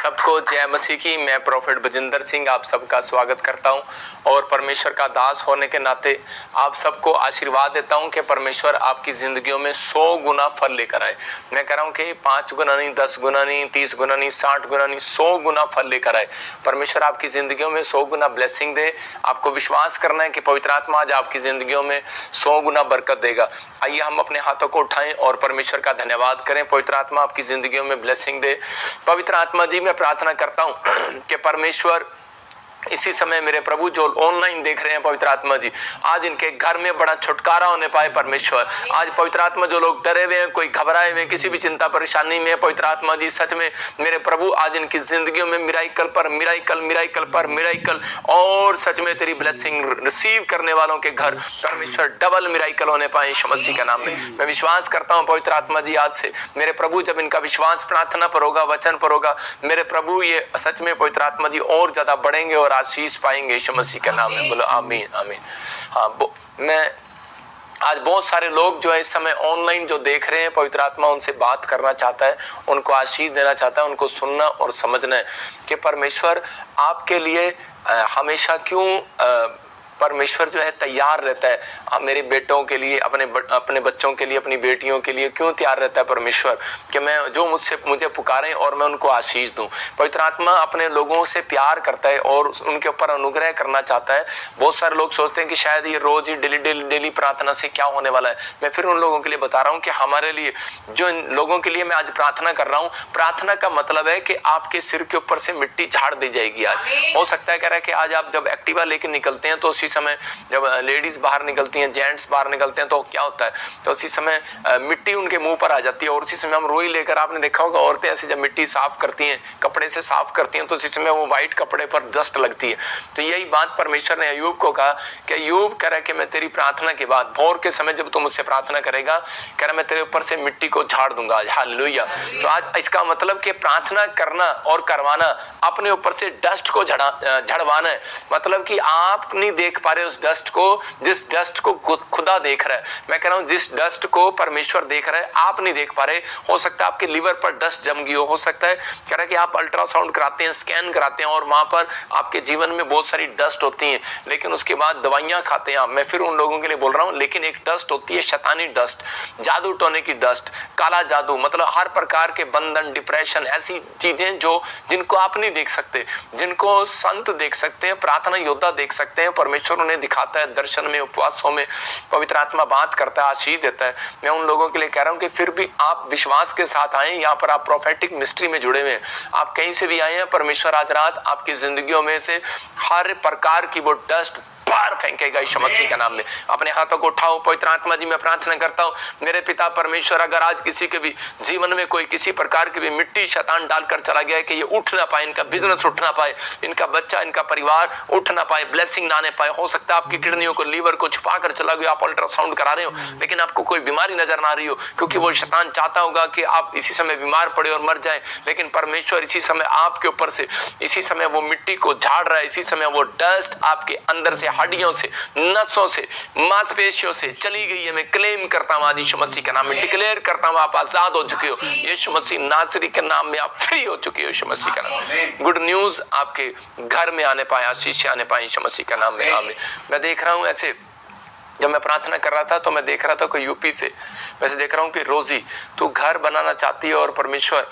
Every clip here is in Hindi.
सबको जय मसीह की। मैं प्रोफेट बजिंदर सिंह आप सबका स्वागत करता हूं और परमेश्वर का दास होने के नाते आप सबको आशीर्वाद देता हूं कि परमेश्वर आपकी ज़िंदगियों में 100 गुना फल लेकर आए। मैं कह रहा हूं कि 5 गुना नहीं, 10 गुना नहीं, 30 गुना नहीं, 60 गुना नहीं, 100 गुना फल लेकर आए। परमेश्वर आपकी ज़िंदगियों में 100 गुना ब्लेसिंग दे। आपको विश्वास करना है कि पवित्र आत्मा आज आपकी ज़िंदगियों में 100 गुना बरकत देगा। आइए हम अपने हाथों को उठाएं और परमेश्वर का धन्यवाद करें। पवित्र आत्मा आपकी ज़िंदगियों में ब्लेसिंग दे। पवित्र आत्मा जी, मैं प्रार्थना करता हूं कि परमेश्वर इसी समय मेरे प्रभु जो ऑनलाइन देख रहे हैं, पवित्र आत्मा जी आज इनके घर में बड़ा छुटकारा होने पाए। परमेश्वर आज पवित्र आत्मा जो लोग डरे हुए हैं, कोई घबराए हुए, किसी भी चिंता परेशानी में, पवित्र आत्मा जी सच में मेरे प्रभु आज इनकी जिंदगियों में मिराइकल पर मिराइकल, मिराइकल पर मिराइकल, और सच में तेरी ब्लेसिंग रिसीव करने वालों के घर परमेश्वर डबल मिराइकल होने पाए यीशु मसीह के नाम में। मैं विश्वास करता हूँ पवित्र आत्मा जी आज से मेरे प्रभु जब इनका विश्वास प्रार्थना पर होगा, वचन पर होगा, मेरे प्रभु ये सच में पवित्र आत्मा जी और ज्यादा बढ़ेंगे और आशीष पाएंगे यीशु मसीह के नाम में। बोलो आमीन आमीन। हाँ, मैं आज बहुत सारे लोग जो है इस समय ऑनलाइन जो देख रहे हैं, पवित्र आत्मा उनसे बात करना चाहता है, उनको आशीष देना चाहता है, उनको सुनना और समझना है कि परमेश्वर आपके लिए हमेशा क्यों परमेश्वर जो है तैयार रहता है मेरे बेटों के लिए, अपने बच्चों के लिए, अपनी बेटियों के लिए क्यों तैयार रहता है परमेश्वर कि मैं जो मुझे पुकारें और मैं उनको आशीष दूं। पवित्र आत्मा अपने लोगों से प्यार करता है और उनके ऊपर अनुग्रह करना चाहता है। बहुत सारे लोग सोचते हैं कि शायद ये रोज ही डेली प्रार्थना से क्या होने वाला है। मैं फिर उन लोगों के लिए बता रहा हूँ कि हमारे लिए जो इन लोगों के लिए मैं आज प्रार्थना कर रहा हूँ, प्रार्थना का मतलब है कि आपके सिर के ऊपर से मिट्टी झाड़ दी जाएगी। आज हो सकता है कह रहा है कि आज आप जब एक्टिवा लेके निकलते हैं तो उसी समय जब लेडीज बाहर निकलती हैं, जेंट्स बाहर निकलते हैं तो क्या होता है, तो उसी समय मिट्टी उनके मुंह पर आ जाती है और उसी समय हम रोई लेकर, आपने देखा होगा औरतें ऐसे जब मिट्टी साफ करती हैं, कपड़े से साफ करती हैं, तो उसी समय वो व्हाइट कपड़े पर डस्ट लगती है। तो यही बात परमेश्वर ने अय्यूब को कहा कि अय्यूब कह रहा है कि मैं तेरी प्रार्थना के बाद भोर के समय जब तू मुझसे प्रार्थना करेगा, कह रहा मैं तेरे ऊपर से मिट्टी को झाड़ दूंगा आज। हालेलुया। तो आज इसका मतलब कि प्रार्थना करना और करवाना, अपने ऊपर से डस्ट को झड़वाना है। मतलब कि आप नहीं देख पा रहे उस डस्ट को, जिस डस्ट को खुदा देख रहा है। मैं कह रहा हूं जिस डस्ट को परमेश्वर देख रहा है आप नहीं देख पा रहे। हो सकता है आपके लीवर पर डस्ट जम गई हो सकता है कह रहा है कि आप अल्ट्रासाउंड कराते हैं, स्कैन कराते हैं और वहां पर आपके जीवन में बहुत सारी डस्ट होती है, लेकिन उसके बाद दवाइयां खाते हैं आप। मैं फिर उन लोगों के लिए बोल रहा हूं, लेकिन एक डस्ट होती है शैतानी डस्ट, जादू टोने की डस्ट, काला जादू, मतलब हर प्रकार के बंधन, डिप्रेशन, ऐसी चीजें जो जिनको आप नहीं देख सकते, जिनको संत देख सकते हैं, प्रार्थना योद्धा देख सकते हैं, परमेश्वर उन्हें दिखाता है दर्शन में, उपवासों में, पवित्र आत्मा बात करता है, आशीष देता है। मैं उन लोगों के लिए कह रहा हूं कि फिर भी आप विश्वास के साथ आए। यहाँ पर आप प्रोफेटिक मिस्ट्री में जुड़े हुए हैं, आप कहीं से भी आए हैं, परमेश्वर आज रात आपकी जिंदगियों में से हर प्रकार की वो डस्ट बाहर फेंकेगा यीशु मसीह के नाम में। अपने हाथों को उठाओ। पवित्र आत्मा जी मैं प्रार्थना करता हूँ मेरे पिता परमेश्वर, अगर आज किसी के भी जीवन में कोई किसी प्रकार की भी मिट्टी शैतान डालकर चला गया है कि ये उठ ना पाए, इनका बिजनेस उठ ना पाए, इनका बच्चा, इनका परिवार उठ ना पाए, ब्लेसिंग ना आने पाए, हो सकता है आपकी किडनियों को, लीवर को छुपा कर चला गया, आप अल्ट्रासाउंड करा रहे हो लेकिन आपको कोई बीमारी नजर ना आ रही हो, क्योंकि वो शैतान चाहता होगा कि आप इसी समय बीमार पड़े और मर जाए। लेकिन परमेश्वर इसी समय आपके ऊपर से इसी समय वो मिट्टी को झाड़ रहा है, इसी समय वो डस्ट आपके अंदर से, हड्डियों से, नसों से, मांसपेशियों से चली गई है। मैं क्लेम करता हूं आज यीशु मसीह के नाम में डिक्लेयर करता हूं आप आजाद हो चुके हो। यीशु मसीह नासरी के नाम में आप फ्री हो चुके हो यीशु मसीह का नाम। गुड न्यूज आपके घर में आने पाए, आशीष आने पाए यीशु मसीह का नाम में। आमीन। मैं देख रहा हूं ऐसे, जब मैं प्रार्थना कर रहा था तो मैं देख रहा था कोई यूपी से, वैसे देख रहा हूं कि रोजी तू घर बनाना चाहती है और परमेश्वर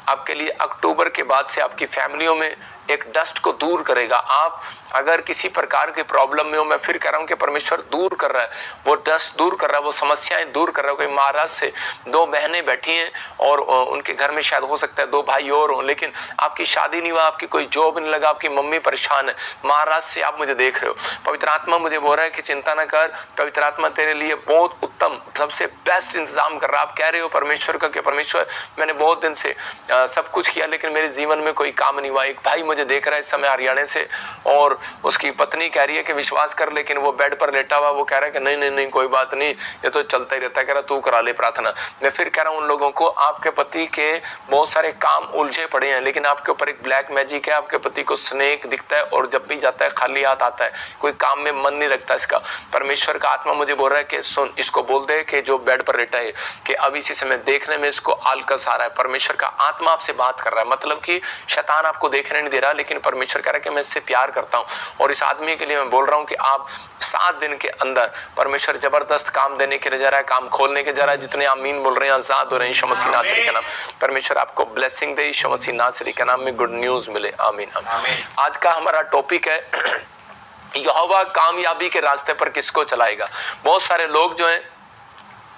आपके लिए अक्टूबर के बाद से आपकी फैमिलियों में एक डस्ट को दूर करेगा। आप अगर किसी प्रकार के प्रॉब्लम में हो, मैं फिर कह रहा हूं कि परमेश्वर दूर कर रहा है, वो डस्ट दूर कर रहा है, वो समस्याएं दूर कर रहा है। कोई महाराष्ट्र से 2 बहनें बैठी हैं और उनके घर में शायद हो सकता है 2 भाई और हों, लेकिन आपकी शादी नहीं हुआ, आपकी कोई जॉब नहीं लगा, आपकी मम्मी परेशान है। महाराष्ट्र से आप मुझे देख रहे हो, पवित्र आत्मा मुझे बोल रहा है कि चिंता न कर, पवित्र आत्मा तेरे लिए बहुत उत्तम, सबसे बेस्ट इंतजाम कर रहा है। आप कह रहे हो परमेश्वर का कि परमेश्वर मैंने बहुत दिन से सब कुछ किया लेकिन मेरे जीवन में कोई काम नहीं हुआ। एक भाई मुझे देख रहा है इस समय हरियाणा से, और उसकी पत्नी कह रही है कि विश्वास कर, लेकिन वो बेड पर लेटा हुआ वो कह रहा है कि नहीं नहीं नहीं कोई बात नहीं, ये तो चलता ही रहता है। कह रहा तू करा ले प्रार्थना। मैं फिर कह रहा हूँ उन लोगों को, आपके पति के बहुत सारे काम उलझे पड़े हैं, लेकिन आपके ऊपर एक ब्लैक मैजिक है। आपके पति को स्नेक दिखता है और जब भी जाता है खाली हाथ आता है, कोई काम में मन नहीं लगता इसका। परमेश्वर का आत्मा मुझे बोल रहा है कि सुन, इसको बोल दे कि जो बेड पर लेटा है कि अब इसी समय देखने में इसको आलकस आ रहा है। परमेश्वर का आत्मा आपसे बात कर रहा है, मतलब कि शैतान आपको देखने नहीं दे रहा, लेकिन परमेश्वर कह रहा है कि मैं इससे प्यार करता हूं। और इस आदमी के लिए मैं बोल रहा हूं कि आप 7 दिन के अंदर परमेश्वर जबरदस्त काम देने के लिए जा रहा है, काम खोलने के जा रहा है। जितने आमीन बोल रहे हैं आजाद हो रहे हैं यीशु मसीह नासरी का नाम। परमेश्वर आपको ब्लेसिंग दे, यीशु मसीह नासरी का नाम में गुड न्यूज मिले। आमीन आमीन। आज का हमारा टॉपिक है यहोवा कामयाबी के रास्ते पर किसको चलाएगा। बहुत सारे लोग जो हैं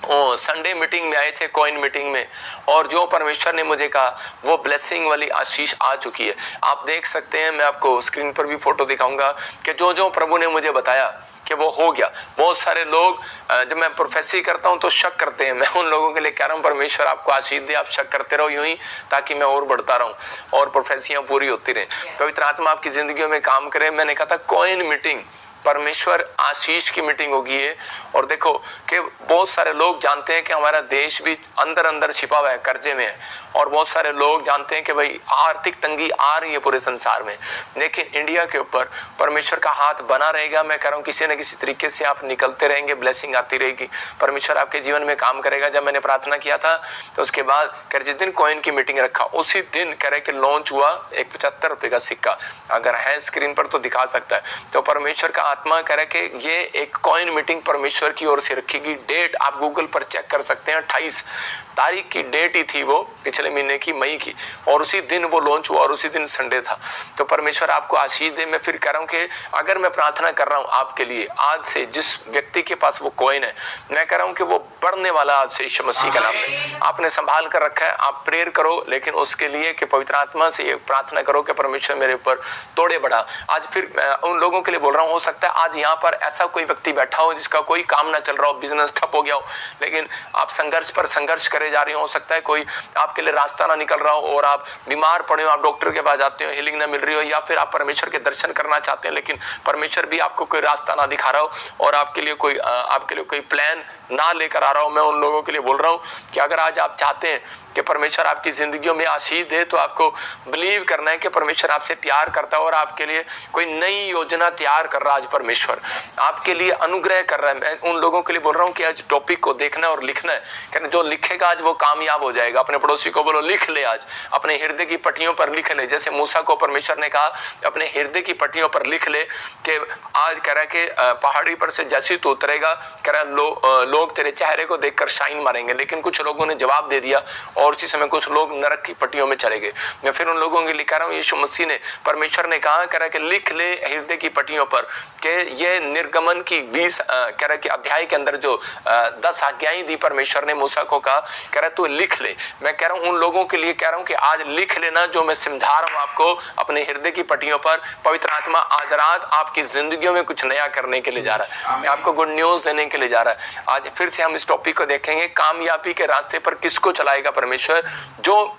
संडे मीटिंग में आए थे, कॉइन मीटिंग में, और जो परमेश्वर ने मुझे कहा वो ब्लेसिंग वाली आशीष आ चुकी है। आप देख सकते हैं, मैं आपको स्क्रीन पर भी फोटो दिखाऊंगा कि जो जो प्रभु ने मुझे बताया कि वो हो गया। बहुत सारे लोग जब मैं प्रोफेसी करता हूं तो शक करते हैं। मैं उन लोगों के लिए कह रहा हूं परमेश्वर आपको आशीष दे, आप शक करते रहो यूं ही, ताकि मैं और बढ़ता रहूं और प्रोफेसियां पूरी होती रहें। पवित्र आत्मा आपकी जिंदगियों में काम करे। मैंने कहा था कॉइन मीटिंग परमेश्वर आशीष की मीटिंग होगी है। और देखो कि बहुत सारे लोग जानते हैं कि हमारा देश भी अंदर अंदर छिपा हुआ है, कर्जे में है, और बहुत सारे लोग जानते हैं कि भाई आर्थिक तंगी आ रही है पूरे संसार में, लेकिन इंडिया के ऊपर परमेश्वर का हाथ बना रहेगा। मैं कह रहा हूँ किसी न किसी तरीके से आप निकलते रहेंगे, ब्लेसिंग आती रहेगी, परमेश्वर आपके जीवन में काम करेगा। जब मैंने प्रार्थना किया था तो उसके बाद कह रहे जिस दिन कॉइन की मीटिंग रखा उसी दिन कह रहे कि लॉन्च हुआ एक 75 रुपए का सिक्का, अगर है स्क्रीन पर तो दिखा सकता है। तो परमेश्वर का आत्मा कह रहा है कि ये एक कॉइन मीटिंग परमेश्वर की ओर से रखी गई। डेट आप गूगल पर चेक कर सकते हैं, 28 तारीख की डेट ही थी वो, पिछले महीने की, मई की, और उसी दिन वो लॉन्च हुआ और उसी दिन संडे था। तो परमेश्वर आपको आशीष दे। मैं फिर कह रहा हूं कि अगर मैं प्रार्थना कर रहा हूं आपके लिए, आज से जिस व्यक्ति के पास वो कॉइन है, मैं कह रहा हूं कि वो बढ़ने वाला आज से यीशु मसीह का नाम में। आपने संभाल कर रखा है, आप प्रेयर करो, लेकिन उसके लिए कि पवित्र आत्मा से ये प्रार्थना करो कि परमेश्वर मेरे ऊपर तोड़े बढ़ा। आज फिर उन लोगों के लिए बोल रहा हूं, हो सकता है आज यहाँ पर ऐसा कोई व्यक्ति बैठा हो जिसका कोई काम ना चल रहा हो, बिजनेस ठप हो गया हो, लेकिन आप संघर्ष पर संघर्ष करे जा रहे हो सकता है कोई आपके लिए रास्ता ना निकल रहा हो और आप बीमार पड़े हो, आप डॉक्टर के पास जाते हो, हीलिंग ना मिल रही हो, या फिर आप परमेश्वर के दर्शन करना चाहते हैं लेकिन परमेश्वर भी आपको कोई रास्ता ना दिखा रहा हो और आपके लिए कोई प्लान ना लेकर आ रहा हो। मैं उन लोगों के लिए बोल रहा हूं कि अगर आज आप चाहते हैं कि परमेश्वर आपकी जिंदगियों में आशीष दे, तो आपको बिलीव करना है कि परमेश्वर आपसे प्यार करता है और आपके लिए कोई नई योजना तैयार कर रहा है। आज परमेश्वर आपके लिए अनुग्रह कर रहा है। मैं उन लोगों के लिए बोल रहा हूँ कि आज टॉपिक को देखना है और लिखना है, कि जो लिखेगा आज वो कामयाब हो जाएगा। अपने पड़ोसी को बोलो लिख ले, आज अपने हृदय की पट्टियों पर लिख ले। जैसे मूसा को परमेश्वर ने कहा अपने हृदय की पट्टियों पर लिख ले कि आज कह रहा है कि पहाड़ी पर से जैसे तू उतरेगा, कह रहा लोग तेरे चेहरे को देखकर शाइन मारेंगे। लेकिन कुछ लोगों ने जवाब दे दिया और उसी समय कुछ लोग नरक की पट्टियों में चले गए। मैं फिर उन लोगों के लिए कह रहा हूँ, यीशु मसीह ने, परमेश्वर ने कहा कह रहा कि लिख ले हृदय की पट्टियों पर कि ये निर्गमन की 20 कह रहा कि अध्याय के अंदर जो 10 आज्ञाएं दी परमेश्वर ने मूसा को कहा, कह रहा तू लिख ले। मैं कह रहा हूँ उन लोगों के लिए कह रहा हूँ कि आज लिख लेना जो मैं समझा रहा हूँ आपको अपने हृदय की पट्टियों पर। पवित्र आत्मा आज रात आपकी जिंदगियों में कुछ नया करने के लिए जा रहा है, मैं आपको गुड न्यूज देने के लिए जा रहा है। आज फिर से हम इस टॉपिक को देखेंगे, कामयाबी के रास्ते पर किसको चलाएगा परमेश्वर, जो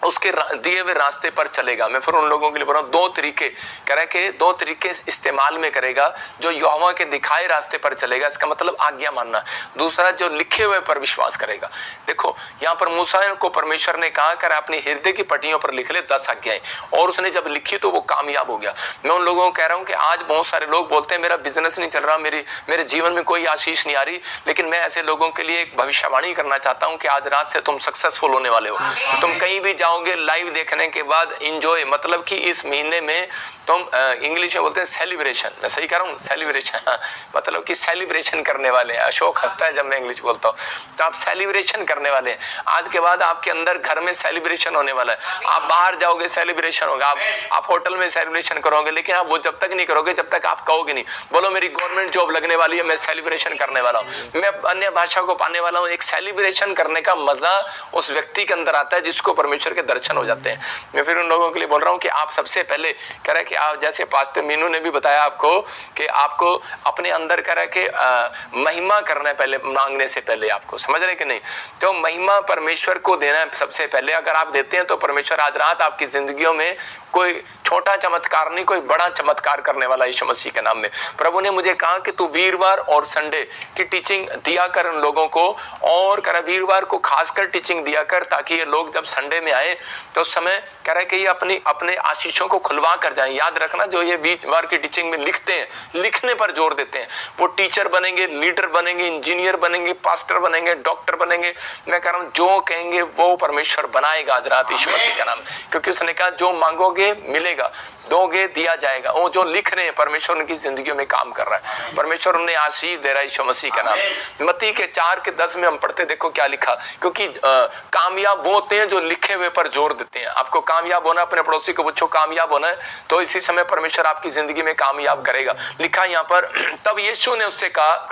उसके दिए हुए रास्ते पर चलेगा। मैं फिर उन लोगों के लिए बोल रहा हूँ दो तरीके कह रहे कि दो तरीके इस्तेमाल में करेगा। जो यहोवा के दिखाए रास्ते पर चलेगा, इसका मतलब आज्ञा मानना। दूसरा जो लिखे हुए पर विश्वास करेगा। देखो यहाँ पर मूसा को परमेश्वर ने कहा कर अपनी हृदय की पट्टियों पर लिख ले 10 आज्ञाएं, और उसने जब लिखी तो वो कामयाब हो गया। मैं उन लोगों को कह रहा हूँ कि आज बहुत सारे लोग बोलते हैं मेरा बिजनेस नहीं चल रहा, मेरे जीवन में कोई आशीष नहीं आ रही, लेकिन मैं ऐसे लोगों के लिए एक भविष्यवाणी करना चाहता हूँ कि आज रात से तुम सक्सेसफुल होने वाले हो। तुम कहीं भी जाओगे लाइव देखने के बाद एंजॉय, मतलब कि इस महीने में तुम इंग्लिश में बोलते हैं सेलिब्रेशन, मैं सही कह रहा हूँ सेलिब्रेशन, मतलब कि सेलिब्रेशन करने वाले हैं। अशोक हंसता है जब मैं इंग्लिश बोलता हूँ, तो आप सेलिब्रेशन करने वाले हैं। आज के बाद आपके अंदर घर में सेलिब्रेशन होने वाला है। आप बाहर जाओगे सेलिब्रेशन होगा, आप होटल में सेलिब्रेशन करोगे, लेकिन आप वो जब तक नहीं करोगे जब तक आप कहोगे नहीं, बोलो मेरी गवर्नमेंट जॉब लगने वाली है, मैं सेलिब्रेशन करने वाला हूँ, मैं अन्य भाषा को पाने वाला हूँ। एक सेलिब्रेशन करने का मजा उस व्यक्ति के अंदर आता है जिसको परमेश्वर के दर्शन हो जाते हैं। मैं फिर उन लोगों के लिए बोल रहा हूँ कि आप सबसे पहले कह रहे कि आप जैसे पास्टर मीनू ने भी बताया आपको कि आपको अपने अंदर कह रहे कि महिमा करना है पहले, मांगने से पहले आपको, समझ रहे कि नहीं? तो महिमा परमेश्वर को देना है सबसे पहले। अगर आप देते हैं तो परमेश्वर आज रात आपकी जिंदगियों में कोई छोटा चमत्कार नहीं, कोई बड़ा चमत्कार करने वाला यीशु मसीह के नाम में। प्रभु ने मुझे कहा कि तू वीरवार और संडे की टीचिंग दिया कर उन लोगों को, और कह रहा वीरवार को खासकर टीचिंग दिया कर, ताकि ये लोग जब संडे में आए तो उस समय कह रहा है कि ये अपने आशीषों को खुलवा कर जाएं। याद रखना, जो ये वीरवार की टीचिंग में लिखते हैं, लिखने पर जोर देते हैं, वो टीचर बनेंगे, लीडर बनेंगे, इंजीनियर बनेंगे, पास्टर बनेंगे, डॉक्टर बनेंगे। मैं कह रहा हूँ जो कहेंगे वो परमेश्वर बनाएगा आज रात यीशु मसीह का नाम, क्योंकि उसने कहा जो मांगोगे मिलेगा, दोगे दिया जाएगा। वो जो लिख रहे हैं परमेश्वर उनकी जिंदगियों में काम कर रहा है, परमेश्वर उन्हें आशीष दे रहा है यीशु मसीह का नाम। मत्ती के 4:10 में हम पढ़ते, देखो क्या लिखा, क्योंकि कामयाब वो होते हैं जो लिखे हुए पर जोर देते हैं। आपको कामयाब होना, अपने पड़ोसी को पूछो कामयाब होना है, तो इसी समय परमेश्वर आपकी जिंदगी में कामयाब करेगा। लिखा यहाँ पर, तब यीशु ने उससे कहा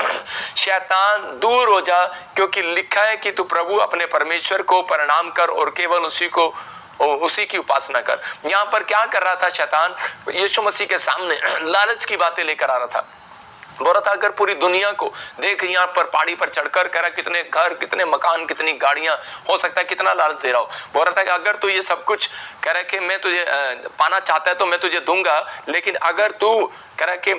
शैतान दूर हो जा, क्योंकि लिखा है कि तू प्रभु अपने परमेश्वर को प्रणाम कर और केवल उसी की उपासना कर। यहाँ पर क्या कर रहा था शैतान? यीशु मसीह के सामने लालच की बातें लेकर आ रहा था। बोल रहा था अगर पूरी दुनिया को देख, यहाँ पर पहाड़ी पर चढ़कर कह रहा कितने घर, कितने मकान, कितनी गाड़ियां, हो सकता है कितना लालच दे रहा हो। बोल रहा था कि अगर तू ये सब कुछ कह रहा कि मैं तुझे पाना चाहता है तो मैं तुझे दूंगा, लेकिन अगर तू कह रहा कि